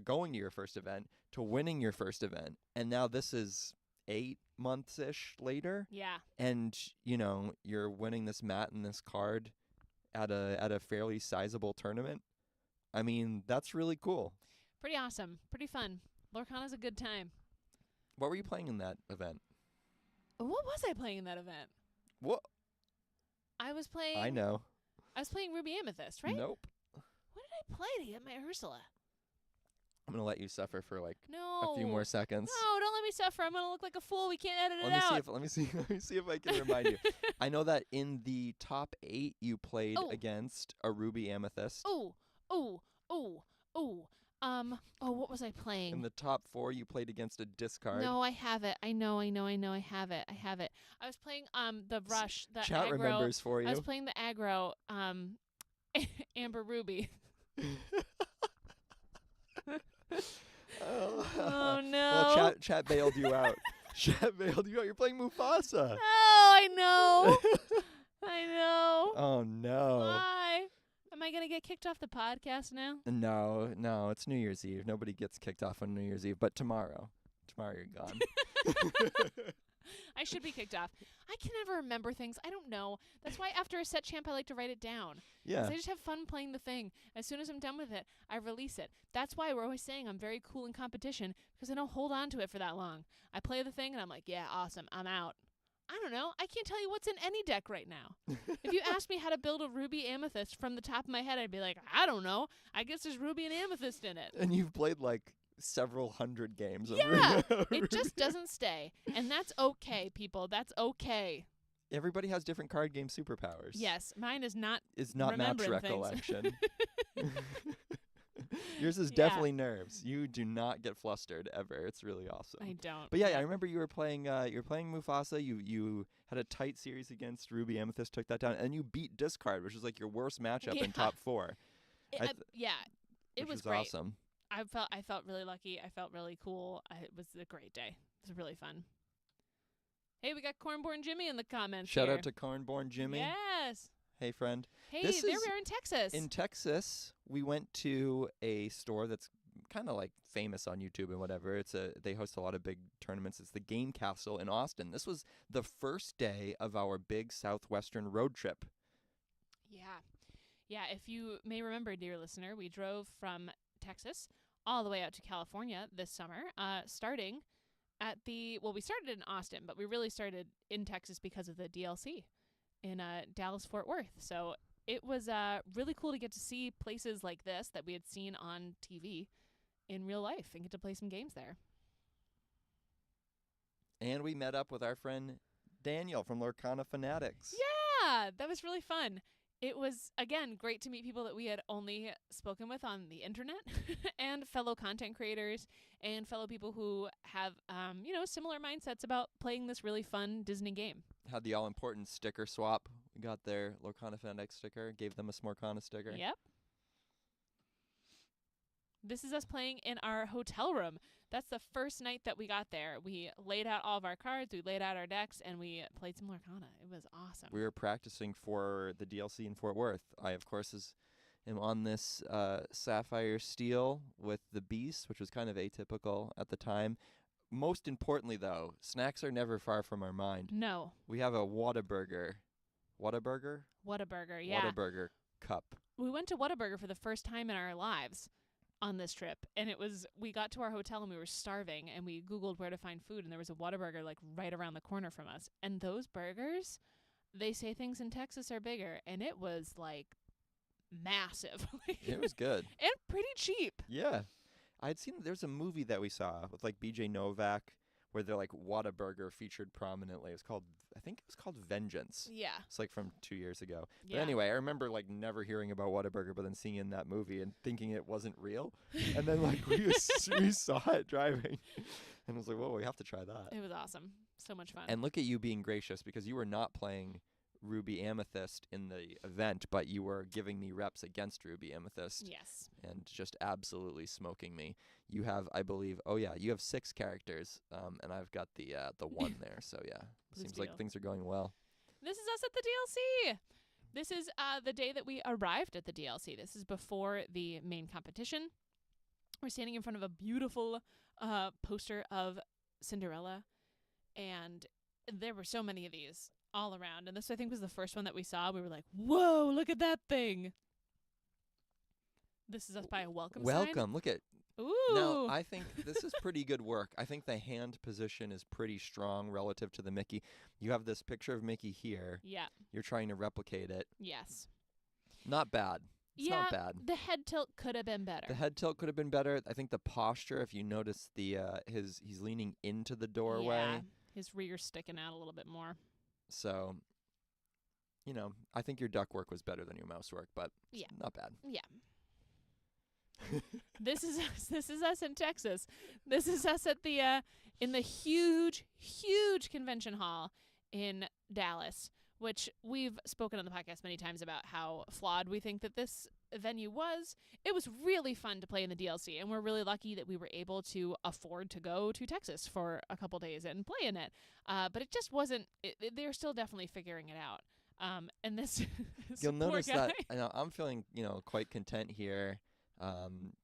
going to your first event, to winning your first event. And now this is 8 months-ish later. Yeah. And, you're winning this mat and this card at a fairly sizable tournament. I mean, that's really cool. Pretty awesome. Pretty fun. Lorcana's a good time. What were you playing in that event? What was I playing in that event? What? I was playing. I know. I was playing Ruby Amethyst, right? Nope. What did I play to get my Ursula? I'm gonna let you suffer for like No. a few more seconds. No, don't let me suffer. I'm gonna look like a fool. We can't edit it Let me out. see if let me see if I can remind you. I know that in the top 8 you played Oh. against a Ruby Amethyst. Oh. What was I playing? In the top 4 you played against a discard. No, I have it. I know. I have it. I was playing the rush, the Chat aggro. remembers for you. I was playing the aggro Amber Ruby. Oh no. Well, chat bailed you out. Chat bailed you out. You're playing Mufasa. Oh, I know. I know. Oh no. Why? Am I gonna get kicked off the podcast now? No, it's New Year's Eve. Nobody gets kicked off on New Year's Eve, but tomorrow you're gone. I should be kicked off. I can never remember things. I don't know. That's why after a set champ, I like to write it down. Yeah. 'Cause I just have fun playing the thing. As soon as I'm done with it, I release it. That's why we're always saying I'm very cool in competition, because I don't hold on to it for that long. I play the thing and I'm like, yeah, awesome, I'm out. I don't know. I can't tell you what's in any deck right now. If you asked me how to build a Ruby Amethyst from the top of my head, I'd be like, I don't know. I guess there's Ruby and Amethyst in it. And you've played like several hundred games of Yeah, Ruby. it just doesn't stay. And that's okay, people. That's okay. Everybody has different card game superpowers. Yes, mine is not. It's not match remembering things. recollection. Yours is Yeah. definitely nerves. You do not get flustered ever. It's really awesome. I don't. But yeah, I remember you were playing Mufasa. You had a tight series against Ruby Amethyst, took that down, and you beat Discard, which was like your worst matchup in Yeah. top 4. Yeah, it Which was was great. awesome. I felt really lucky. I felt really cool. It was a great day. It was really fun. Hey, we got Cornborn Jimmy in the comments. Shout here. out to Cornborn Jimmy. Yes. Hey, friend. Hey, This there is we are in Texas. In Texas, we went to a store that's kind of like famous on YouTube and whatever. They host a lot of big tournaments. It's the Game Castle in Austin. This was the first day of our big southwestern road trip. Yeah, if you may remember, dear listener, we drove from Texas all the way out to California this summer, starting at we started in Austin, but we really started in Texas because of the DLC in Dallas-Fort Worth. So it was really cool to get to see places like this that we had seen on TV in real life and get to play some games there. And we met up with our friend Daniel from Lorcana Fanatics. Yeah, that was really fun. It was, again, great to meet people that we had only spoken with on the internet and fellow content creators and fellow people who have, similar mindsets about playing this really fun Disney game. Had the all-important sticker swap. We got their Lorcana Fanatics sticker, gave them a Smorcana sticker. Yep. This is us playing in our hotel room. That's the first night that we got there. We laid out all of our cards, we laid out our decks, and we played some Lorcana. It was awesome. We were practicing for the DLC in Fort Worth. I, of course, am on this Sapphire Steel with the Beast, which was kind of atypical at the time. Most importantly, though, snacks are never far from our mind. No. We have a Whataburger. Whataburger? Whataburger, yeah. Whataburger cup. We went to Whataburger for the first time in our lives on this trip, and we got to our hotel and we were starving, and we Googled where to find food, and there was a Whataburger like right around the corner from us. And those burgers, they say things in Texas are bigger, and it was like massive. It was good. And pretty cheap. Yeah. I'd seen there's a movie that we saw with like BJ Novak where they're like Whataburger featured prominently. I think it was called Vengeance. Yeah. It's like from 2 years ago. Yeah. But anyway, I remember like never hearing about Whataburger, but then seeing it in that movie and thinking it wasn't real. And then like we saw it driving, and I was like, "Whoa, we have to try that." It was awesome. So much fun. And look at you being gracious, because you were not playing Ruby Amethyst in the event, but you were giving me reps against Ruby Amethyst. Yes. And just absolutely smoking me. You have, I believe, you have 6 characters, and I've got the one there. So yeah, Blue seems Steel. like things are going well. This is us at the DLC. This is the day that we arrived at the DLC. This is before the main competition. We're standing in front of a beautiful poster of Cinderella, and there were so many of these all around. And this, I think, was the first one that we saw. We were like, whoa, look at that thing. This is us by a welcome sign. Welcome. Look at Ooh. Now, I think this is pretty good work. I think the hand position is pretty strong relative to the Mickey. You have this picture of Mickey here. Yeah. You're trying to replicate it. Yes. Not bad. It's Yeah, not bad. the head tilt could have been better. The head tilt could have been better. I think the posture, if you notice he's leaning into the doorway. Yeah. His rear's sticking out a little bit more. So, I think your duck work was better than your mouse work, but Yeah. not bad. Yeah. This is us. This is us in Texas. This is us at the in the huge convention hall in Dallas, which we've spoken on the podcast many times about how flawed we think that this venue was. It was really fun to play in the DLC, and we're really lucky that we were able to afford to go to Texas for a couple days and play in it. But it just wasn't. They're still definitely figuring it out. And this, this You'll poor notice guy. that I'm feeling, quite content here.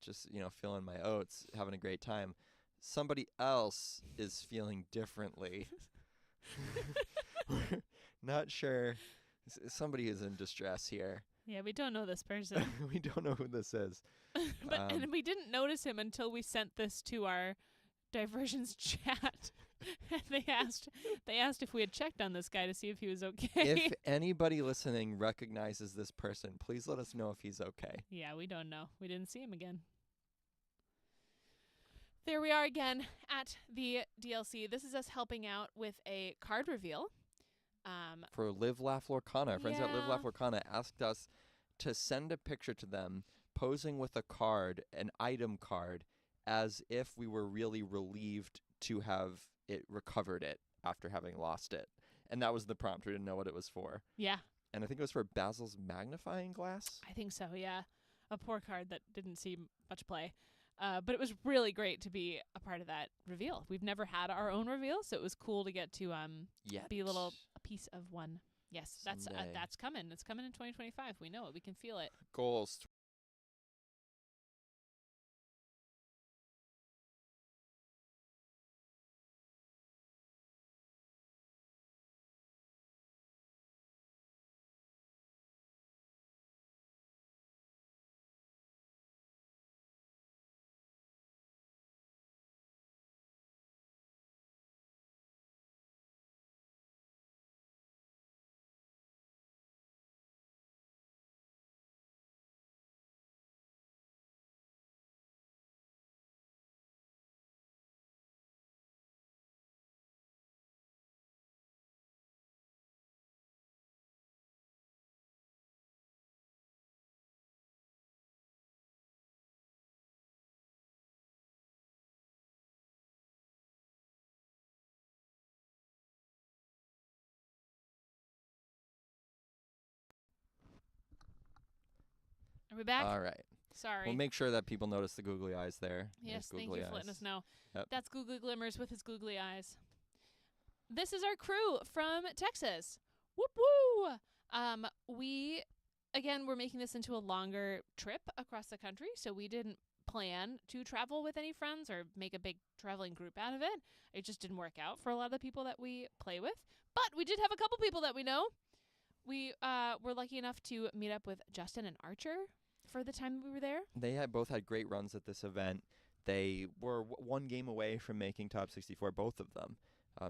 Just, feeling my oats, having a great time. Somebody else is feeling differently. Not sure. Somebody is in distress here. Yeah, we don't know this person. We don't know who this is. But and we didn't notice him until we sent this to our diversions chat. And they asked if we had checked on this guy to see if he was okay. If anybody listening recognizes this person, please let us know if he's okay. Yeah, we don't know. We didn't see him again. There we are again at the DLC. This is us helping out with a card reveal. For Live Laugh Lorcana, our friends at Live Yeah. Laugh Lorcana asked us to send a picture to them posing with a card, an item card, as if we were really relieved to have it recovered it after having lost it. And that was the prompt. We didn't know what it was for. Yeah, And I think it was for Basil's magnifying glass. I think so, yeah. A poor card that didn't see much play. But it was really great to be a part of that reveal. We've never had our own reveal, so it was cool to get to be a piece of one. Yes, Someday. that's coming. It's coming in 2025. We know it. We can feel it. Goals. Are we back? All right. Sorry. We'll make sure that people notice the googly eyes there. Yes, There's thank googly you for letting eyes. us know. Yep. That's Googly Glimmers with his googly eyes. This is our crew from Texas. Whoop woo! We're making this into a longer trip across the country, so we didn't plan to travel with any friends or make a big traveling group out of it. It just didn't work out for a lot of the people that we play with. But we did have a couple people that we know. We were lucky enough to meet up with Justin and Archer for the time we were there. They both had great runs at this event. They were one game away from making top 64, both of them.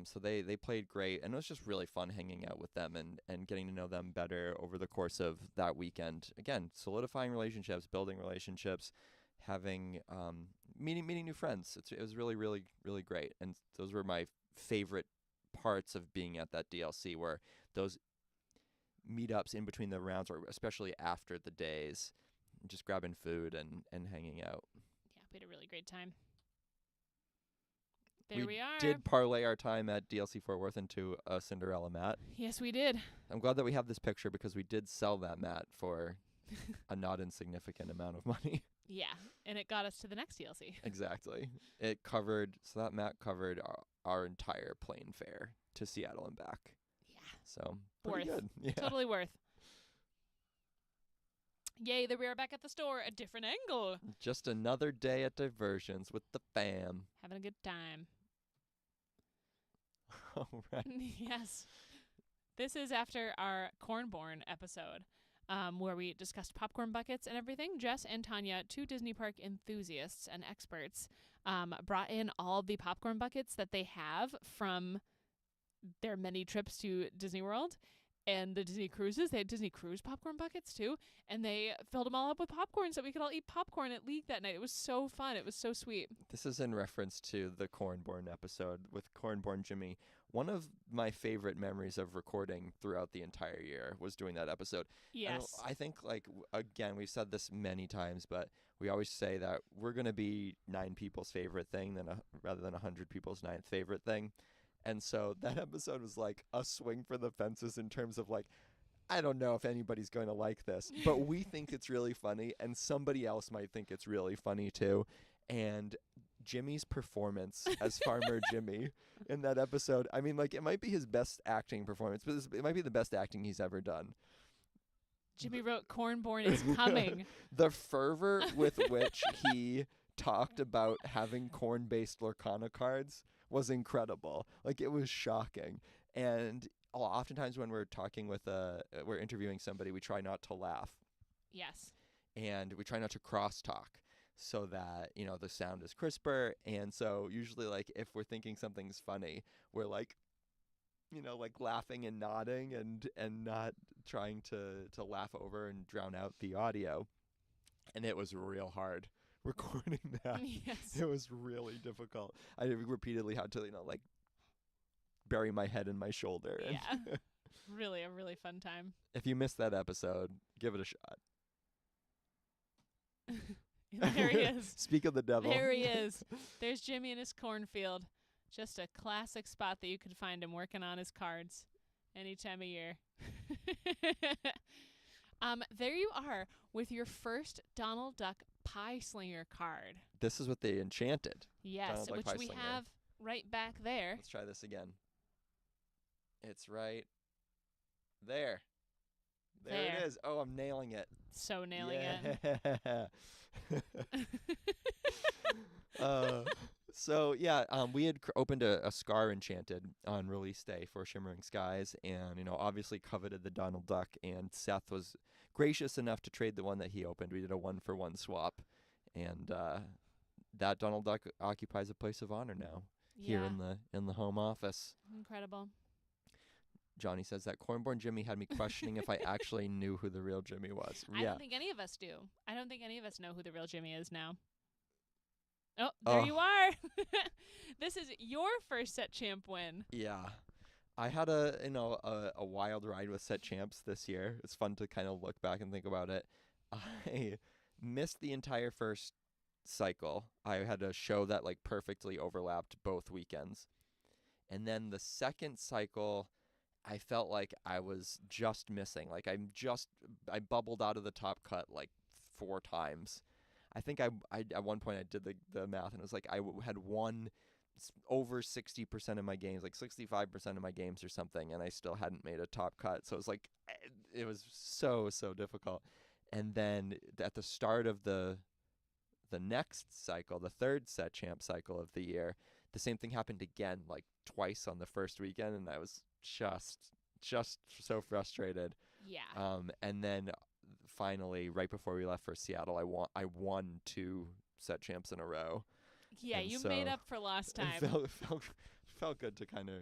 So they played great, and it was just really fun hanging out with them and getting to know them better over the course of that weekend. Again, solidifying relationships, building relationships, having meeting new friends. It was really, really, really great, and those were my favorite parts of being at that DLC, were those meetups in between the rounds, or especially after the days, just grabbing food and hanging out. Yeah, we had a really great time. There we are. Did parlay our time at DLC Fort Worth into a Cinderella mat. Yes, we did. I'm glad that we have this picture because we did sell that mat for a not insignificant amount of money. Yeah, and it got us to the next DLC. Exactly. That mat covered our entire plane fare to Seattle and back. Yeah. So pretty Worth. good. Yeah. Totally worth. Yay, there we are back at the store, a different angle. Just another day at Diversions with the fam. Having a good time. All right. Yes. This is after our Cornborn episode. where we discussed popcorn buckets and everything. Jess and Tanya, two Disney park enthusiasts and experts, brought in all the popcorn buckets that they have from their many trips to Disney World and the Disney cruises. They had Disney cruise popcorn buckets too, and they filled them all up with popcorn so we could all eat popcorn at League that night. It was so fun. It was so sweet. This is in reference to the Cornborn episode with Cornborn Jimmy. One of my favorite memories of recording throughout the entire year was doing that episode. Yes. And I think, again, we've said this many times, but we always say that we're going to be 9 people's favorite thing rather than 100 people's 9th favorite thing. And so that episode was like a swing for the fences in terms of I don't know if anybody's going to like this, but we think it's really funny and somebody else might think it's really funny too. And Jimmy's performance as Farmer Jimmy in that episode, I mean, it might be his best acting performance, but it might be the best acting he's ever done. Jimmy wrote Cornborn is coming. The fervor with which he talked about having corn-based Lorcana cards was incredible. It was shocking. And oftentimes when we're talking with we're interviewing somebody, we try not to laugh. Yes. And we try not to crosstalk so that, the sound is crisper. And so usually if we're thinking something's funny, we're laughing and nodding and not trying to laugh over and drown out the audio. And it was real hard recording that. Yes. It was really difficult. I repeatedly had to, bury my head in my shoulder. Yeah. Really a really fun time. If you missed that episode, give it a shot. There he is. Speak of the devil. There he is. There's Jimmy in his cornfield. Just a classic spot that you could find him working on his cards any time of year. There you are with your first Donald Duck Pie Slinger card. This is what they enchanted. Yes, Donald Duck which Pie we Slinger. have right back there. Let's try this again. It's right there. There it is. Oh, I'm nailing it. So nailing it. So yeah, we had opened a Scar Enchanted on release day for Shimmering Skies, and obviously coveted the Donald Duck, and Seth was gracious enough to trade the one that he opened. We did a 1-for-1 swap, and that Donald Duck occupies a place of honor now here in the home office. Incredible. Johnny says that Cornborn Jimmy had me questioning if I actually knew who the real Jimmy was. I don't think any of us do. I don't think any of us know who the real Jimmy is now. Oh, there you are. This is your first set champ win. Yeah. I had a wild ride with set champs this year. It's fun to kind of look back and think about it. I missed the entire first cycle. I had a show that perfectly overlapped both weekends. And then the second cycle, I felt like I was just missing. I bubbled out of the top cut 4 times. I think I at one point I did the math, and it was I had won over 60% of my games, 65% of my games or something, and I still hadn't made a top cut. So it was it was so difficult. And then at the start of the next cycle, the third set champ cycle of the year, the same thing happened again, twice on the first weekend, and I was just so frustrated. Yeah. And then finally, right before we left for Seattle, I won 2 set champs in a row. Yeah, and you so made up for lost time. It felt good to kind of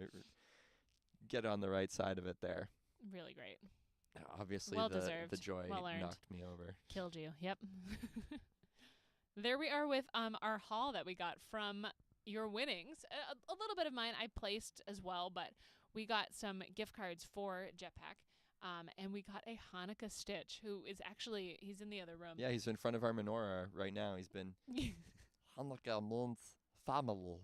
get on the right side of it there. Really great. Obviously, Well the deserved. joy Well earned. knocked me over. Killed you. Yep. There we are with our haul that we got from your winnings. A little bit of mine I placed as well, but we got some gift cards for Jetpack. And we got a Hanukkah Stitch, who is actually, he's in the other room. Yeah, he's in front of our menorah right now. He's been... Hanukkah means family.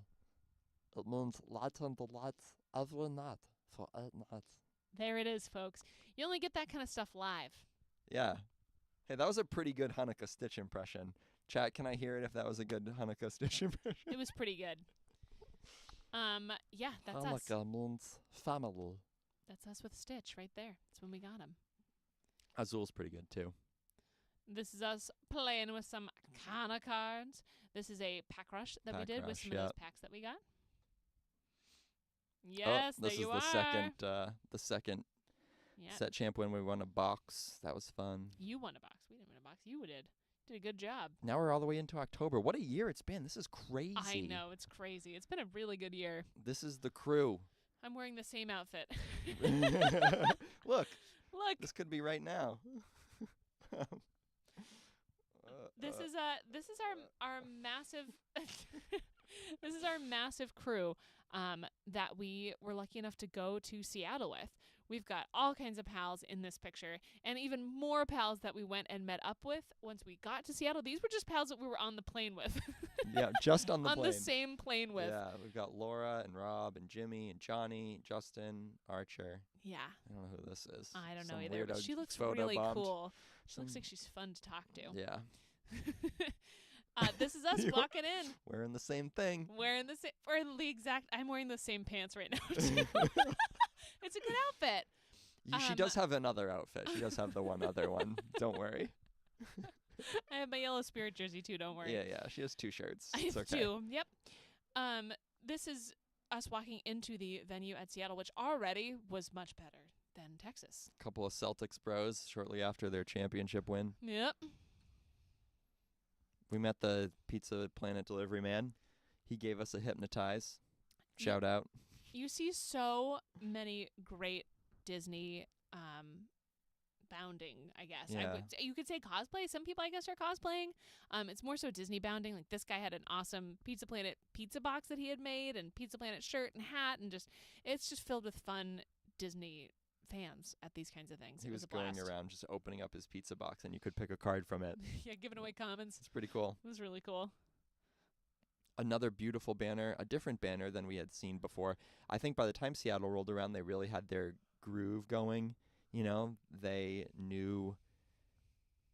It means light and delight every night for 8 nights. There it is, folks. You only get that kind of stuff live. Yeah. Hey, that was a pretty good Hanukkah Stitch impression. Chat, can I hear it if that was a good Hanukkah Stitch impression? It was pretty good. Yeah, that's us. Hanukkah means family. That's us with Stitch right there. That's when we got him. Azul's pretty good, too. This is us playing with some Kana cards. This is a pack rush that we did with some of those packs that we got. Yes, there you are. This is the second Yeah. Set champ win. We won a box. That was fun. You won a box. We didn't win a box. You did. Did a good job. Now we're all the way into October. What a year it's been. This is crazy. I know. It's crazy. It's been a really good year. This is the crew. I'm wearing the same outfit. Look. Look. This could be right now. This is our massive this is our massive crew that we were lucky enough to go to Seattle with. We've got all kinds of pals in this picture, and even more pals that we went and met up with once we got to Seattle. These were just pals that we were on the plane with. Yeah, just on the on plane. the same plane with. Yeah, we've got Laura and Rob and Jimmy and Johnny, Justin, Archer. Yeah. I don't know who this is. I don't Some know either, but weirdo she looks photo really bombed. cool. She looks Some- like she's fun to talk to. Yeah, This is us You- walking in. wearing the same thing. Wearing the same, or the exact. I'm wearing the same pants right now too. It's a good outfit. She does have another outfit. She does have the one other one. Don't worry. I have my yellow spirit jersey too. Don't worry. Yeah. She has 2 shirts. I It's have okay. 2. Yep. This is us walking into the venue at Seattle, which already was much better than Texas. Couple of Celtics bros shortly after their championship win. Yep. We met the Pizza Planet delivery man. He gave us a hypnotize. Shout out. You see so many great Disney bounding, I guess. Yeah. You could say cosplay. Some people, I guess, are cosplaying. It's more so Disney bounding. Like this guy had an awesome Pizza Planet pizza box that he had made, and Pizza Planet shirt and hat, and it's just filled with fun Disney fans at these kinds of things. He It was was a going blast. around just opening up his pizza box, and you could pick a card from it. Yeah, giving away commons. It's pretty cool. It was really cool. Another beautiful banner, a different banner than we had seen before. I think by the time Seattle rolled around, they really had their groove going. You know, they knew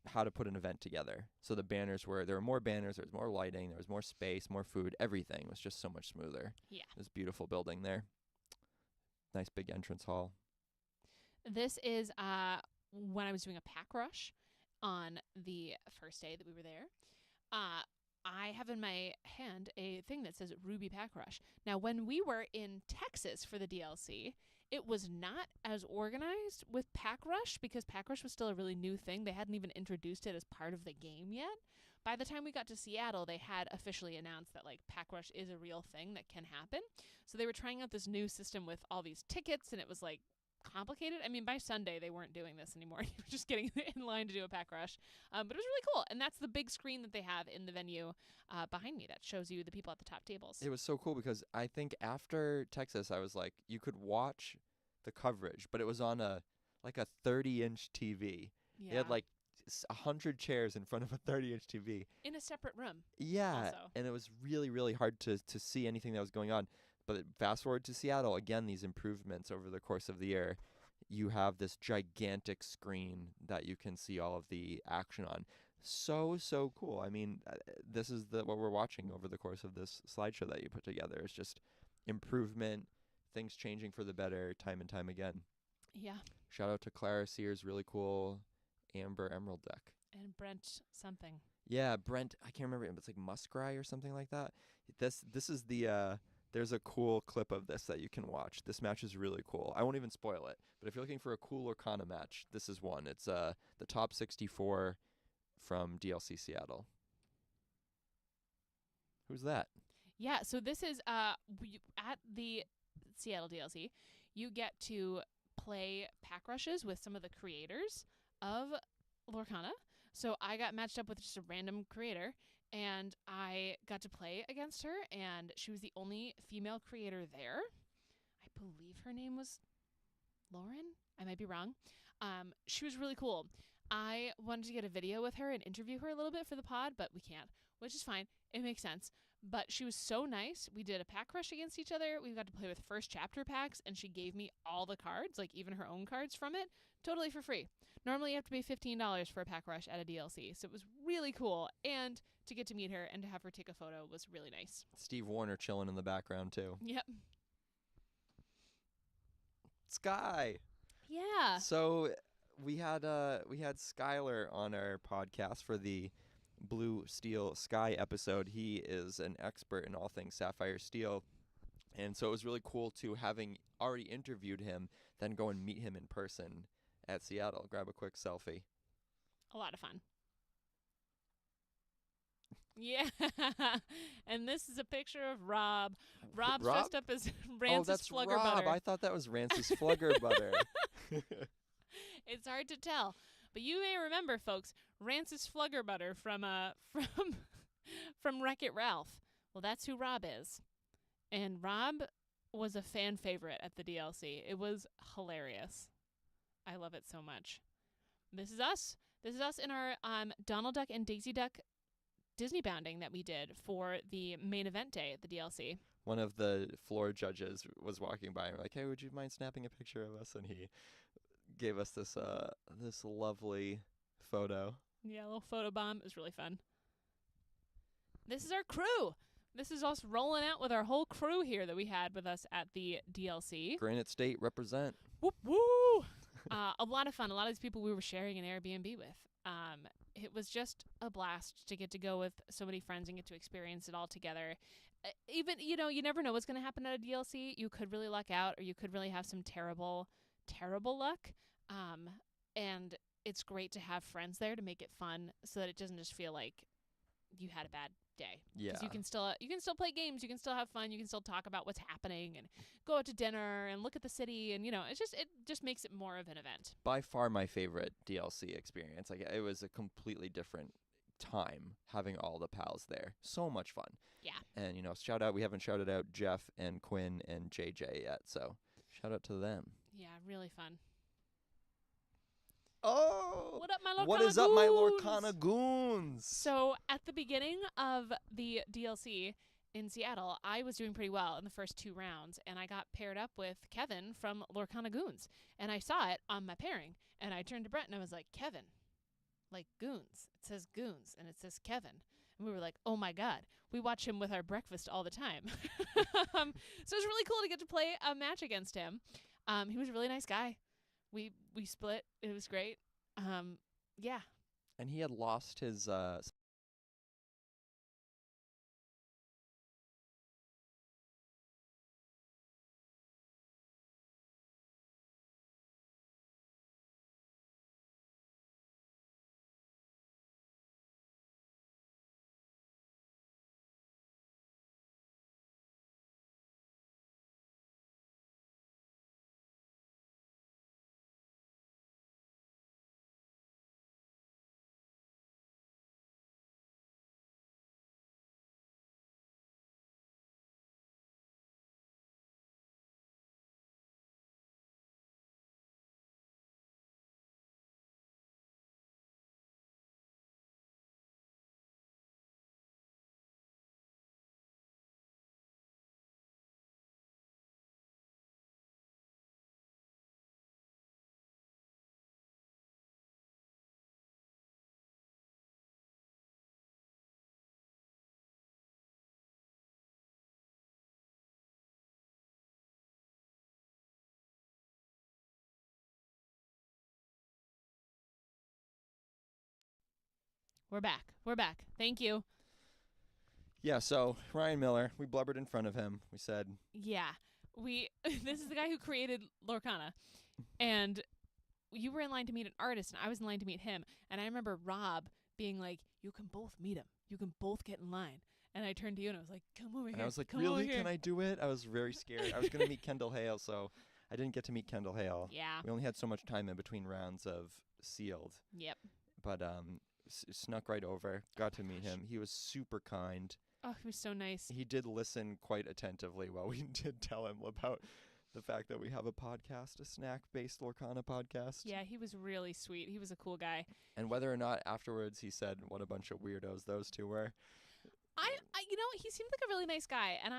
how to put an event together. So the banners there were more banners, there was more lighting, there was more space, more food. Everything was just so much smoother. Yeah. This beautiful building there. Nice big entrance hall. This is when I was doing a pack rush on the first day that we were there. I have in my hand a thing that says Ruby Pack Rush. Now, when we were in Texas for the DLC, it was not as organized with Pack Rush because Pack Rush was still a really new thing. They hadn't even introduced it as part of the game yet. By the time we got to Seattle, they had officially announced that like Pack Rush is a real thing that can happen. So they were trying out this new system with all these tickets, and it was like complicated. I mean, by Sunday they weren't doing this anymore. You were just getting in line to do a pack rush. But it was really cool, and that's the big screen that they have in the venue behind me that shows you the people at the top tables. It was so cool because I think after Texas, I was like, you could watch the coverage, but it was on a 30-inch TV. Yeah. They had like 100 chairs in front of a 30-inch TV. in a separate room. Yeah, Also. and it was really, really hard to see anything that was going on. But fast forward to Seattle, again, these improvements over the course of the year. You have this gigantic screen that you can see all of the action on. So cool. I mean, this is what we're watching over the course of this slideshow that you put together. It's just improvement, things changing for the better time and time again. Yeah. Shout out to Clara Sears, really cool Amber Emerald deck. And Brent something. Yeah, Brent, I can't remember, but it's like Muskrai or something like that. This is the there's a cool clip of this that you can watch. This match is really cool. I won't even spoil it, but if you're looking for a cool Lorcana match, this is one. It's the top 64 from DLC Seattle. Who's that? Yeah, so this is at the Seattle DLC, you get to play pack rushes with some of the creators of Lorcana. So I got matched up with just a random creator, and I got to play against her, and she was the only female creator there. I believe her name was Lauren. I might be wrong. She was really cool. I wanted to get a video with her and interview her a little bit for the pod, but we can't, which is fine. It makes sense. But she was so nice. We did a pack rush against each other. We got to play with first chapter packs, and she gave me all the cards, like even her own cards from it, totally for free. Normally you have to pay $15 for a pack rush at a DLC, so it was really cool. And to get to meet her and to have her take a photo was really nice. Steve Warner chilling in the background too. Yep. Sky. Yeah. So we had Skylar on our podcast for the Blue Steel Sky episode. He is an expert in all things sapphire steel, and so it was really cool to having already interviewed him, then go and meet him in person at Seattle. Grab a quick selfie. A lot of fun. Yeah. And this is a picture of Rob. Rob's Rob? dressed up as Rancis that's Flugger Rob. Butter. I thought that was Rancis Flugger Butter. It's hard to tell. But you may remember, folks, Rancis Flugger Butter from from Wreck-It Ralph. Well, that's who Rob is. And Rob was a fan favorite at the DLC. It was hilarious. I love it so much. This is us. This is us in our Donald Duck and Daisy Duck Disney bounding that we did for the main event day at the DLC. One of the floor judges was walking by and like, hey, would you mind snapping a picture of us? And he gave us this this lovely photo. Yeah, a little photo bomb. It was really fun. This is our crew. This is us rolling out with our whole crew here that we had with us at the DLC. Granite State represent. Whoop, woo! A lot of fun. A lot of these people we were sharing an Airbnb with. It was just a blast to get to go with so many friends and get to experience it all together. Even, you never know what's going to happen at a DLC. You could really luck out, or you could really have some terrible, terrible luck. And it's great to have friends there to make it fun so that it doesn't just feel like you had a bad day. Yeah. 'Cause you can still play games, you can still have fun, you can still talk about what's happening and go out to dinner and look at the city, and it just makes it more of an event. By far my favorite DLC experience. Like, it was a completely different time having all the pals there. So much fun. Yeah. And shout out, we haven't shouted out Jeff and Quinn and JJ yet, so shout out to them. Yeah, really fun. Oh, What up, my Lorcana what is up, my goons? Lorcana goons? So at the beginning of the DLC in Seattle, I was doing pretty well in the first 2 rounds, and I got paired up with Kevin from Lorcana Goons, and I saw it on my pairing, and I turned to Brett and I was like, Kevin, like goons. It says goons, and it says Kevin. And we were like, oh my God, we watch him with our breakfast all the time. So it was really cool to get to play a match against him. He was a really nice guy. We split. It was great. Yeah. And he had lost his We're back. We're back. Thank you. Yeah, so Ryan Miller, we blubbered in front of him. We said, Yeah. This is the guy who created Lorcana. And you were in line to meet an artist, and I was in line to meet him. And I remember Rob being like, you can both meet him. You can both get in line. And I turned to you, and I was like, come over here. and I was like, come really? over here. Can I do it? I was very scared. I was going to meet Kendall Hale, so I didn't get to meet Kendall Hale. Yeah. We only had so much time in between rounds of sealed. Yep. But snuck right over, got to meet gosh. him. He was super kind. Oh, he was so nice. He did listen quite attentively while we did tell him about the fact that we have a podcast, a snack-based Lorcana podcast. Yeah, he was really sweet. He was a cool guy. And whether or not afterwards he said what a bunch of weirdos those two were. He seemed like a really nice guy, and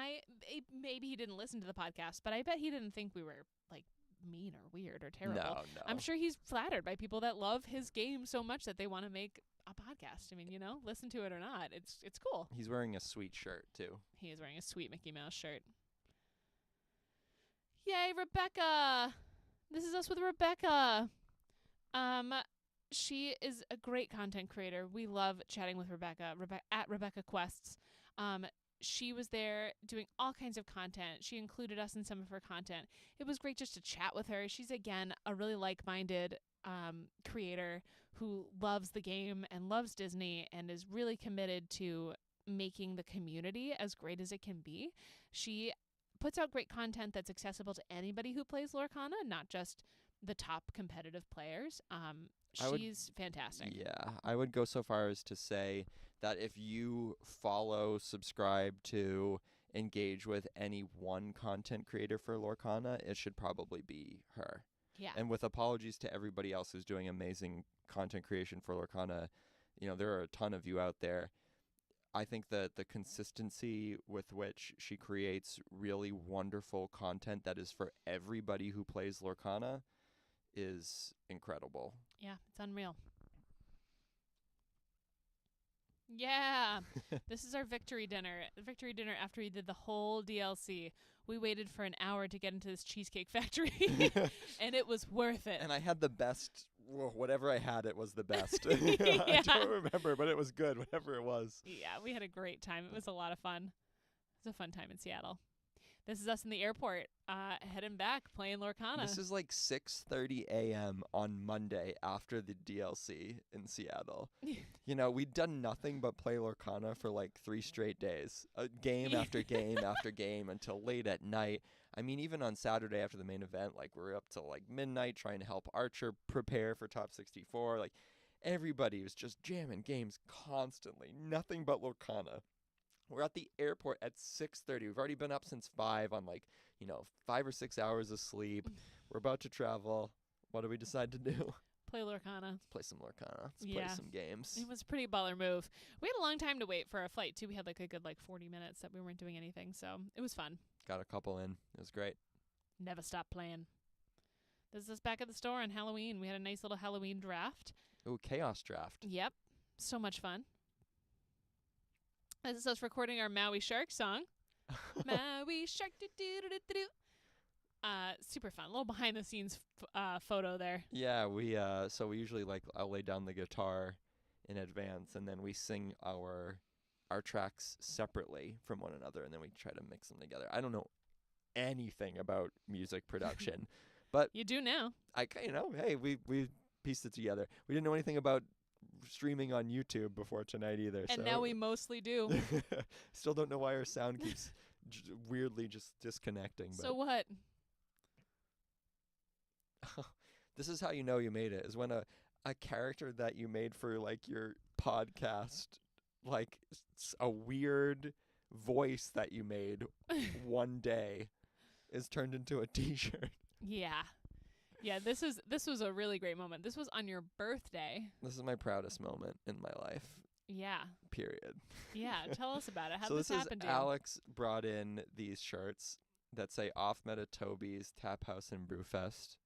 maybe he didn't listen to the podcast, but I bet he didn't think we were like mean or weird or terrible. No. I'm sure he's flattered by people that love his game so much that they want to make a podcast. I mean, listen to it or not, it's cool. He's wearing a sweet shirt too. He is wearing a sweet Mickey Mouse shirt. Yay, Rebecca! This is us with Rebecca. She is a great content creator. We love chatting with Rebecca. At Rebecca Quests. she was there doing all kinds of content. She included us in some of her content. It was great just to chat with her. She's, again, a really like-minded creator who loves the game and loves Disney and is really committed to making the community as great as it can be. She puts out great content that's accessible to anybody who plays Lorcana, not just the top competitive players. She's fantastic. Yeah, I would go so far as to say that if you follow, subscribe to, engage with any one content creator for Lorcana, it should probably be her. Yeah. And with apologies to everybody else who's doing amazing content creation for Lorcana, there are a ton of you out there. I think that the consistency with which she creates really wonderful content that is for everybody who plays Lorcana is incredible. Yeah, it's unreal. Yeah. This is our victory dinner. Victory dinner after we did the whole DLC. We waited for an hour to get into this Cheesecake Factory, and it was worth it. And I had the best, whatever I had, it was the best. Yeah. I don't remember, but it was good, whatever it was. Yeah, we had a great time. It was a lot of fun. It was a fun time in Seattle. This is us in the airport, heading back, playing Lorcana. This is like 6:30 a.m. on Monday after the DLC in Seattle. We'd done nothing but play Lorcana for like 3 straight days, game after game after game until late at night. I mean, even on Saturday after the main event, like we're up till like midnight trying to help Archer prepare for Top 64. Like everybody was just jamming games constantly, nothing but Lorcana. We're at the airport at 6:30. We've already been up since 5 on 5 or 6 hours of sleep. We're about to travel. What do we decide to do? Play Lorcana. Let's play some Lorcana. Let's play some games. It was a pretty baller move. We had a long time to wait for our flight, too. We had like a good 40 minutes that we weren't doing anything, so it was fun. Got a couple in. It was great. Never stop playing. This is us back at the store on Halloween. We had a nice little Halloween draft. Ooh, Chaos Draft. Yep. So much fun. This is us recording our Maui Shark song. Maui Shark, do-do-do-do-do-do. Super fun. A little behind the scenes photo there. Yeah, we usually I'll lay down the guitar in advance and then we sing our tracks separately from one another and then we try to mix them together. I don't know anything about music production, but you do now. Hey, we pieced it together. We didn't know anything about streaming on YouTube before tonight either. And now we mostly do. Still don't know why our sound keeps weirdly just disconnecting. So what? This is how you know you made it, is when a character that you made for your podcast, a weird voice that you made one day is turned into a t-shirt. Yeah. Yeah, this was a really great moment. This was on your birthday. This is my proudest moment in my life. Yeah. Period. Yeah, tell us about it. How so this happened to you? Alex brought in these shirts that say Off Meta Toby's Tap House and Brewfest.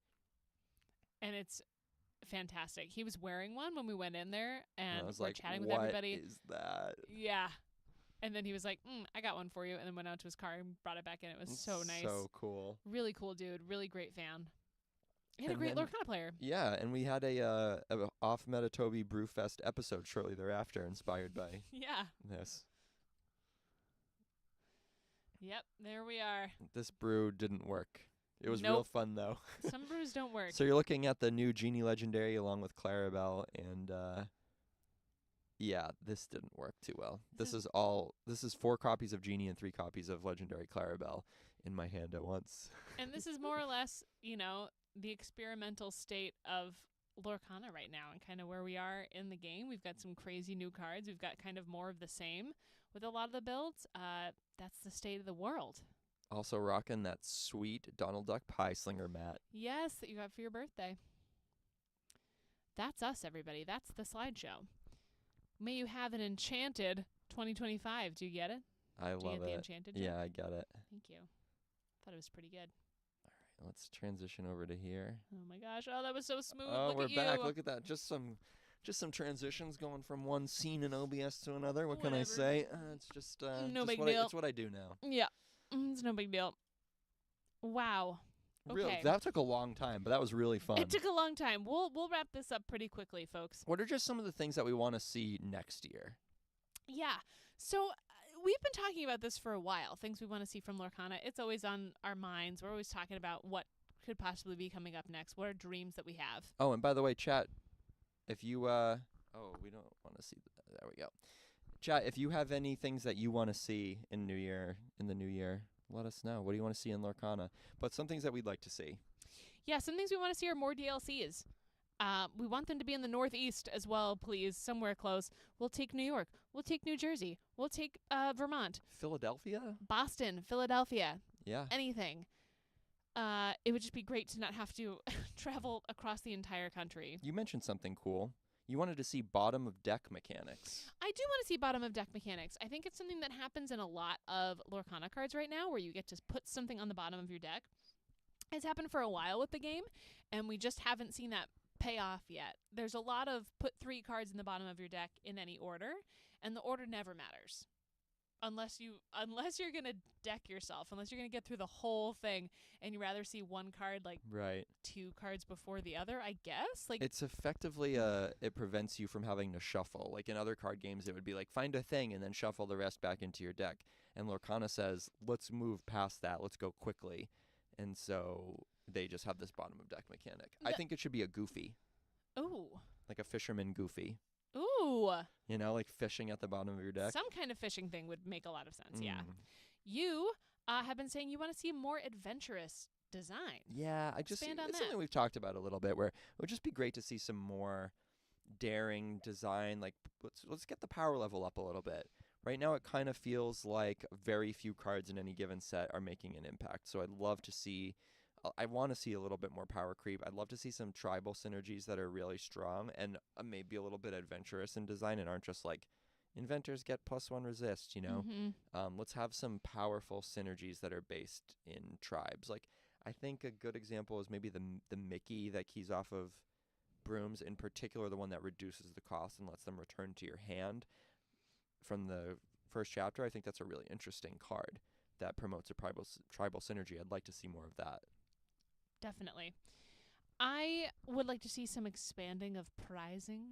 And it's fantastic. He was wearing one when we went in there and I was we're like, chatting with what everybody. is that? Yeah. And then he was like, I got one for you, and then went out to his car and brought it back in. It was so nice. So cool. Really cool dude. Really great fan. And a great then, Lorcana player. Yeah, and we had a Off Meta Toby Brewfest episode shortly thereafter, inspired by this. Yep, there we are. This brew didn't work. It was Nope. real fun, though. Some brews don't work. So you're looking at the new Genie Legendary along with Clarabelle, and this didn't work too well. This is 4 copies of Genie and 3 copies of Legendary Clarabelle in my hand at once. And this is more or less, the experimental state of Lorcana right now and kind of where we are in the game. We've got some crazy new cards. We've got kind of more of the same with a lot of the builds. That's the state of the world. Also rocking that sweet Donald Duck Pie Slinger mat. Yes, that you got for your birthday. That's us, everybody. That's the slideshow. May you have an enchanted 2025. Do you get it? I Do you love get the it. enchanted? Yeah, I got it. Thank you. Thought it was pretty good. All right, let's transition over to here. Oh my gosh! Oh, that was so smooth. Oh, Look we're at back. you. Look at that. Just some transitions going from one scene in OBS to another. What can I Whatever. say? It's just No just big what deal. it's what I do now. Yeah, it's no big deal. Wow. Real, Okay. that took a long time, but that was really fun. It took a long time. We'll wrap this up pretty quickly, folks. What are just some of the things that we want to see next year? Yeah. So we've been talking about this for a while. Things we want to see from Lorcana. It's always on our minds. We're always talking about what could possibly be coming up next. What are dreams that we have? Oh, and by the way, chat, if you we don't want to see there we go. Chat, if you have any things that you want to see in the new year, let us know. What do you want to see in Lorcana? But some things that we'd like to see. Yeah, some things we want to see are more DLCs. We want them to be in the Northeast as well, please, somewhere close. We'll take New York. We'll take New Jersey. We'll take Vermont. Philadelphia? Boston, Philadelphia, Yeah. anything. It would just be great to not have to travel across the entire country. You mentioned something cool. You wanted to see bottom of deck mechanics. I do want to see bottom of deck mechanics. I think it's something that happens in a lot of Lorcana cards right now, where you get to put something on the bottom of your deck. It's happened for a while with the game, and we just haven't seen that pay off yet. There's a lot of put 3 cards in the bottom of your deck in any order, and the order never matters. Unless you're going to deck yourself, unless you're going to get through the whole thing and you rather see one card like Right. 2 cards before the other, I guess. Like It's effectively it prevents you from having to shuffle. Like in other card games, it would be like find a thing and then shuffle the rest back into your deck. And Lorcana says, let's move past that. Let's go quickly. And so they just have this bottom of deck mechanic. I think it should be a goofy, ooh. like a fisherman goofy. Ooh. You know, like fishing at the bottom of your deck. Some kind of fishing thing would make a lot of sense, yeah. Mm. You have been saying you want to see a more adventurous design. Yeah, Expand on it's that. something we've talked about a little bit where it would just be great to see some more daring design. Like let's get the power level up a little bit. Right now it kind of feels like very few cards in any given set are making an impact. So I'd love to see I want to see a little bit more power creep. I'd love to see some tribal synergies that are really strong and maybe a little bit adventurous in design and aren't just like inventors get +1 resist, you know? Mm-hmm. Let's have some powerful synergies that are based in tribes. Like I think a good example is maybe the Mickey that keys off of brooms, in particular the one that reduces the cost and lets them return to your hand from the first chapter. I think that's a really interesting card that promotes a tribal synergy. I'd like to see more of that. Definitely. I would like to see some expanding of prizing.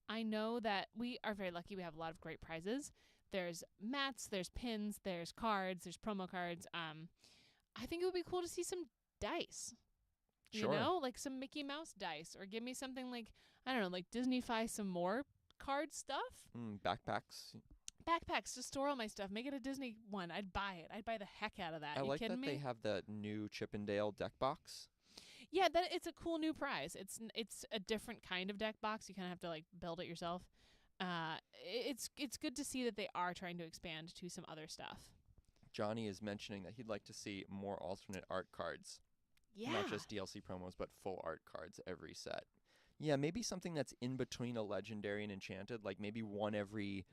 I know that we are very lucky. We have a lot of great prizes. There's mats, there's pins, there's cards, there's promo cards. I think it would be cool to see some dice. Sure. You know, like some Mickey Mouse dice, or give me something like, I don't know, like Disney-fy some more card stuff. Backpacks. Backpacks to store all my stuff. Make it a Disney one. I'd buy it. I'd buy the heck out of that. I You like kidding that me? they have the new Chippendale deck box. Yeah, that it's a cool new prize. It's a different kind of deck box. You kind of have to like build it yourself. It's good to see that they are trying to expand to some other stuff. Johnny is mentioning that he'd like to see more alternate art cards. Yeah. Not just DLC promos, but full art cards every set. Yeah, maybe something that's in between a legendary and enchanted, like maybe one every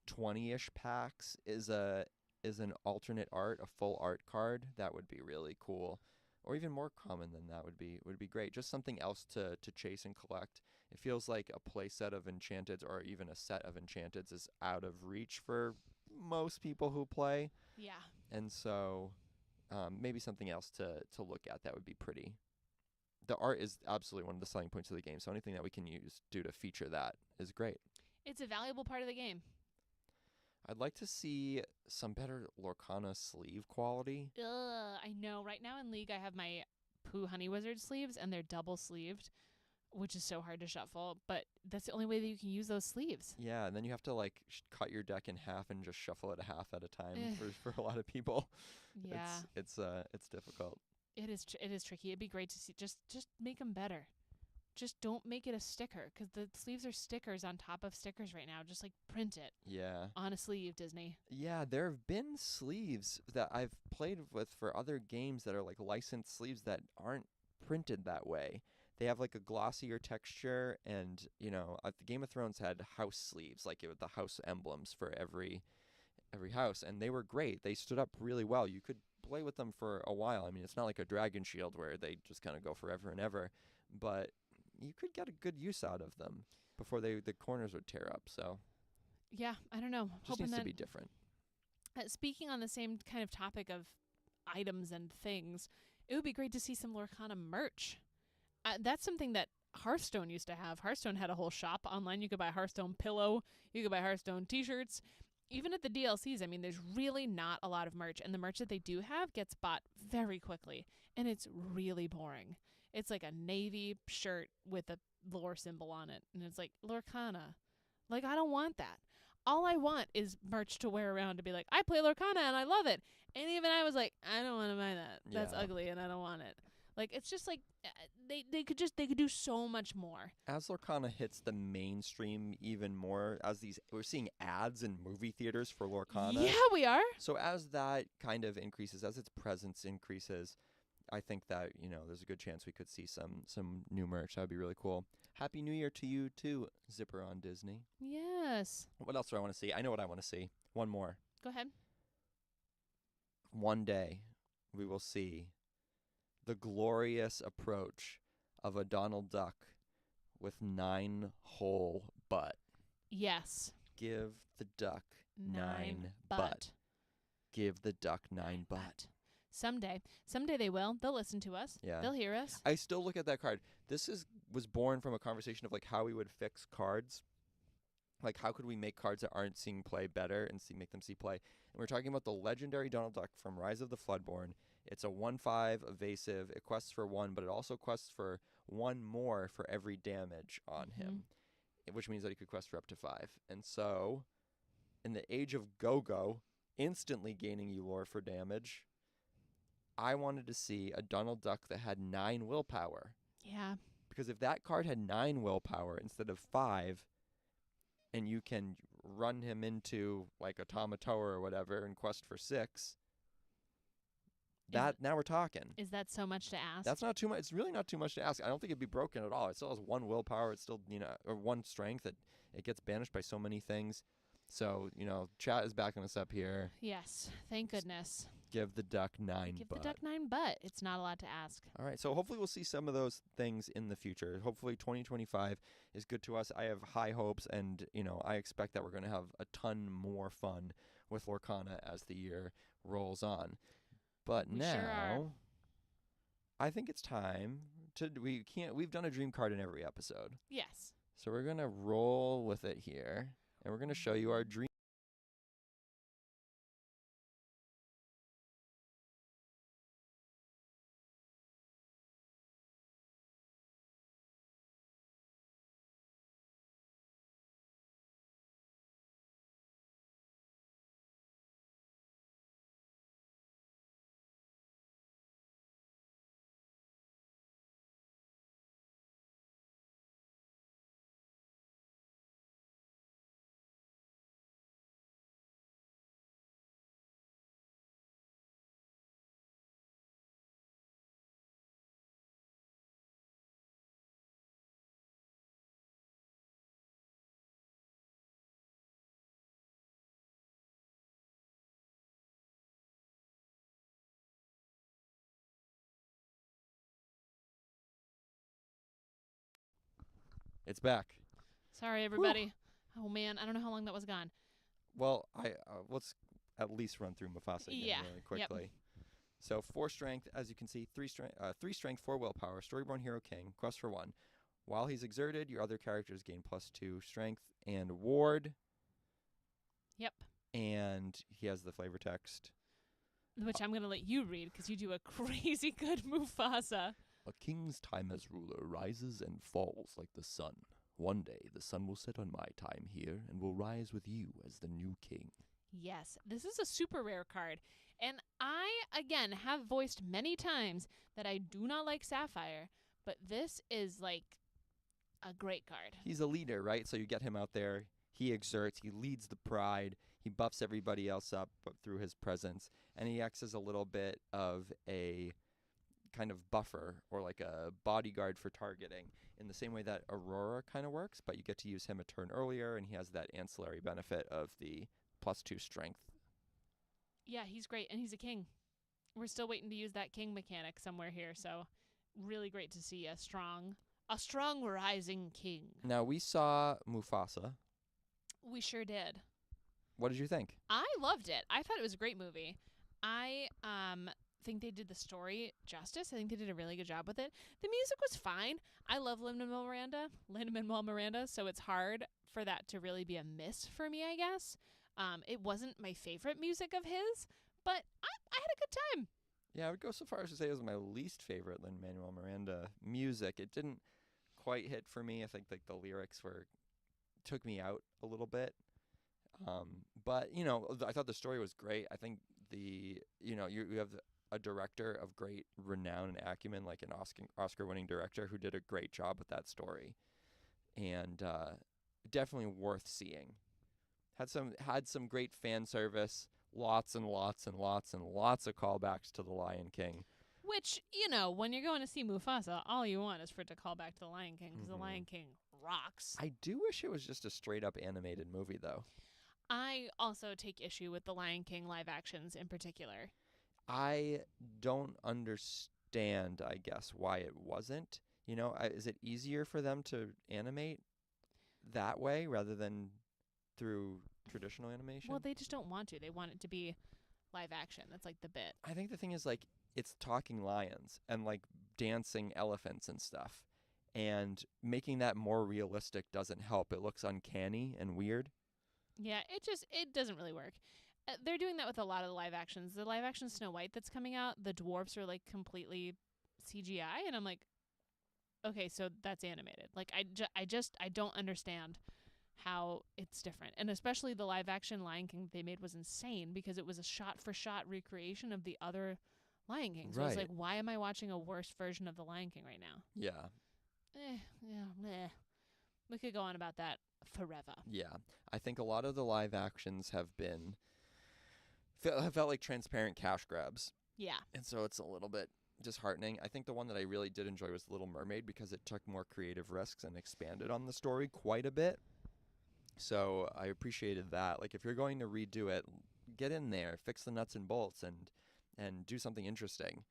20-ish packs is an alternate art, a full art card. That would be really cool. Or even more common than that would be great. Just something else to chase and collect. It feels like a play set of enchanteds or even a set of enchanteds is out of reach for most people who play. Yeah. And so maybe something else to look at that would be pretty. The art is absolutely one of the selling points of the game, so anything that we can do to feature that is great. It's a valuable part of the game. I'd like to see some better Lorcana sleeve quality. I know. Right now in League, I have my Pooh Honey Wizard sleeves, and they're double sleeved, which is so hard to shuffle. But that's the only way that you can use those sleeves. Yeah, and then you have to like cut your deck in half and just shuffle it a half at a time for a lot of people. Yeah, It's difficult. it is tricky. It'd be great to see. Just make them better. Just don't make it a sticker, because the sleeves are stickers on top of stickers right now. Just like print it Yeah. on a sleeve, Disney. Yeah, there have been sleeves that I've played with for other games that are like licensed sleeves that aren't printed that way. They have like a glossier texture, and you know, the Game of Thrones had house sleeves, like with the house emblems for every house, and they were great. They stood up really well. You could play with them for a while. I mean, it's not like a Dragon Shield where they just kind of go forever and ever, but you could get a good use out of them before the corners would tear up. So Yeah, I don't know. just needs to be different. Speaking on the same kind of topic of items and things, it would be great to see some Lorcana merch. That's something that Hearthstone used to have. Hearthstone had a whole shop online. You could buy a Hearthstone pillow. You could buy Hearthstone t-shirts. even at the DLCs, I mean, there's really not a lot of merch, and the merch that they do have gets bought very quickly, and it's really boring. It's like a navy shirt with a lore symbol on it, and it's like Lorcana. Like, I don't want that. All I want is merch to wear around to be like, I play Lorcana and I love it. And even I was like, I don't want to buy that. That's Yeah. ugly and I don't want it. Like, it's just like they could do so much more. As Lorcana hits the mainstream even more, we're seeing ads in movie theaters for Lorcana. Yeah, we are. So as that kind of increases, as its presence increases, I think that, there's a good chance we could see some new merch. That would be really cool. Happy New Year to you too, Zipper on Disney. Yes. What else do I want to see? I know what I want to see. One more. Go ahead. One day we will see the glorious approach of a Donald Duck with 9-hole butt. Yes. Give the duck 9 butt. butt. Give the duck 9 butt. Someday they will. They'll listen to us. Yeah. They'll hear us. I still look at that card. This was born from a conversation of like how we would fix cards. Like how could we make cards that aren't seeing play better and make them see play? And we're talking about the legendary Donald Duck from Rise of the Floodborn. It's a 1/5 evasive. It quests for 1, but it also quests for 1 more for every damage on him, which means that he could quest for up to 5. And so, in the age of Go-Go, instantly gaining you lore for damage, I wanted to see a Donald Duck that had 9 willpower. Yeah. Because if that card had 9 willpower instead of 5, and you can run him into like a Tamatoa or whatever and quest for 6, now we're talking. Is that so much to ask? That's not too much. It's really not too much to ask. I don't think it'd be broken at all. It still has 1 willpower. It's still, or 1 strength. It gets banished by so many things. So, chat is backing us up here. Yes. Thank goodness. Give the duck 9 Give butt. the duck 9 butt. It's not a lot to ask. All right. So hopefully we'll see some of those things in the future. Hopefully 2025 is good to us. I have high hopes, and, I expect that we're going to have a ton more fun with Lorcana as the year rolls on. But We now, sure are. I think it's time we've done a dream card in every episode. Yes. So we're going to roll with it here, and we're going to show you our dream. It's back. Sorry, everybody. Oh, man. I don't know how long that was gone. Well, let's at least run through Mufasa again Yeah, really quickly. So 4 strength, as you can see, 3 strength, 4 willpower, Storyborn Hero King, quest for 1. While he's exerted, your other characters gain +2 strength and ward. Yep. And he has the flavor text. Which I'm going to let you read because you do a crazy good Mufasa. A king's time as ruler rises and falls like the sun. One day the sun will set on my time here and will rise with you as the new king. Yes, this is a super rare card. And I, again, have voiced many times that I do not like Sapphire, but this is like a great card. He's a leader, right? So you get him out there. He exerts. He leads the pride. He buffs everybody else up through his presence. And he acts as a little bit of a kind of buffer or like a bodyguard for targeting in the same way that Aurora kind of works, but you get to use him a turn earlier, and he has that ancillary benefit of the +2 strength. Yeah, he's great, and he's a king. We're still waiting to use that king mechanic somewhere here, so really great to see a strong rising king. Now, we saw Mufasa. We sure did. What did you think? I loved it. I thought it was a great movie. I think they did the story justice. I think they did a really good job with it. The music was fine. I love Lin-Manuel Miranda, so it's hard for that to really be a miss for me, I guess. It wasn't my favorite music of his, but I had a good time. Yeah, I would go so far as to say it was my least favorite Lin-Manuel Miranda music. It didn't quite hit for me. I think like the lyrics took me out a little bit. But I thought the story was great. I think you have a director of great renown and acumen, like an Oscar-winning director who did a great job with that story, and definitely worth seeing. Had some great fan service, lots and lots and lots and lots of callbacks to The Lion King. Which, when you're going to see Mufasa, all you want is for it to call back to The Lion King, because The Lion King rocks. I do wish it was just a straight-up animated movie, though. I also take issue with The Lion King live actions in particular. I don't understand, I guess, why it wasn't. Is it easier for them to animate that way rather than through traditional animation? Well, they just don't want to. They want it to be live action. That's like the bit. I think the thing is, like, it's talking lions and like dancing elephants and stuff, and making that more realistic doesn't help. It looks uncanny and weird. Yeah, it doesn't really work. They're doing that with a lot of the live actions. The live action Snow White that's coming out, the dwarfs are like completely CGI, and I'm like, okay, so that's animated. Like I don't understand how it's different. And especially the live action Lion King they made was insane because it was a shot for shot recreation of the other Lion King. So it's like, why am I watching a worse version of the Lion King right now? Yeah. We could go on about that forever. Yeah. I think a lot of the live actions have felt like transparent cash grabs. Yeah. And so it's a little bit disheartening. I think the one that I really did enjoy was Little Mermaid because it took more creative risks and expanded on the story quite a bit. So I appreciated that. Like, if you're going to redo it, get in there, fix the nuts and bolts, and do something interesting.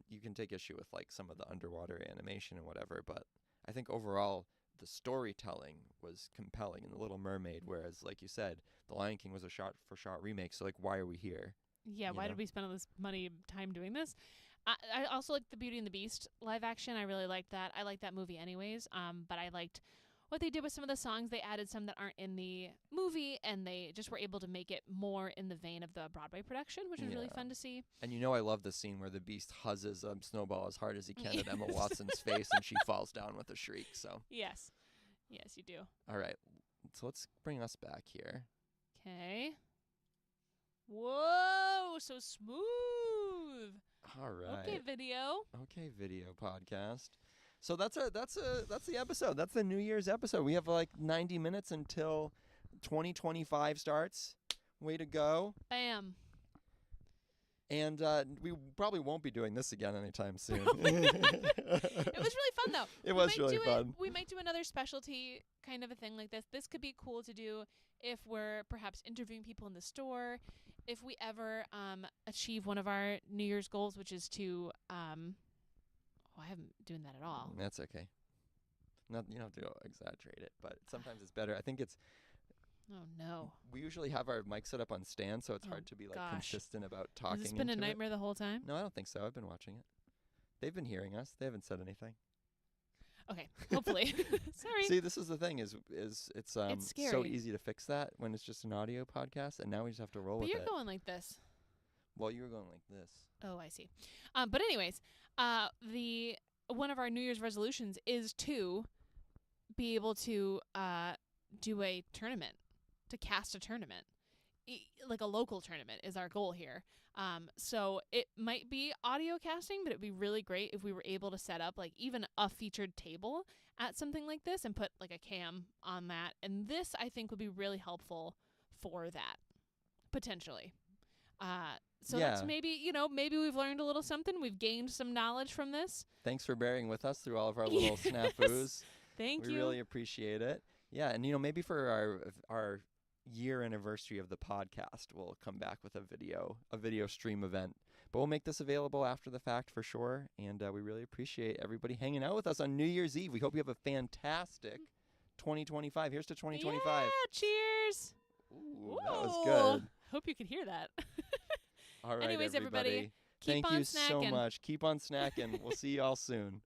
You can take issue with like some of the underwater animation and whatever, but I think overall the storytelling was compelling in The Little Mermaid, whereas, like you said, The Lion King was a shot-for-shot remake, so like, why are we here? Yeah, why did we spend all this time doing this? I also like the Beauty and the Beast live action. I really liked that. I liked that movie anyways, but I liked what they did with some of the songs. They added some that aren't in the movie, and they just were able to make it more in the vein of the Broadway production, which is really fun to see. And I love the scene where the Beast huzzes Snowball as hard as he can at Emma Watson's face, and she falls down with a shriek. So yes, you do. All right, so let's bring us back here. Okay. Whoa, so smooth. All right. Okay, video podcast. So that's the episode. That's the New Year's episode. We have like 90 minutes until 2025 starts. Way to go. Bam. And we probably won't be doing this again anytime soon. It was really fun, though. It was really fun. We might do another specialty kind of a thing like this. This could be cool to do if we're perhaps interviewing people in the store. If we ever achieve one of our New Year's goals, which is to I haven't doing that at all. That's okay. You don't have to exaggerate it, but sometimes it's better. I think it's. Oh no. We usually have our mic set up on stand, so it's hard to be like consistent about talking. Has this been a nightmare the whole time? No, I don't think so. I've been watching it. They've been hearing us. They haven't said anything. Okay, hopefully. Sorry. See, this is the thing is it's scary. so easy to fix that when it's just an audio podcast, and now we just have to roll with it. But you're going like this. Well, you were going like this. Oh, I see. But anyways, one of our New Year's resolutions is to be able to do a tournament, to cast a tournament. Like a local tournament is our goal here. So it might be audio casting, but it'd be really great if we were able to set up like even a featured table at something like this and put like a cam on that. And this, I think, would be really helpful for that, potentially. So that's maybe we've learned a little something. We've gained some knowledge from this. Thanks for bearing with us through all of our little snafus. Thank you. We really appreciate it. Yeah, and maybe for our year anniversary of the podcast, we'll come back with a video stream event. But we'll make this available after the fact for sure. And we really appreciate everybody hanging out with us on New Year's Eve. We hope you have a fantastic 2025. Here's to 2025. Yeah, cheers. Ooh, that was good. Hope you could hear that. All right, anyways, everybody, thank keep on you snacking. so much. Keep on snacking. We'll see you all soon.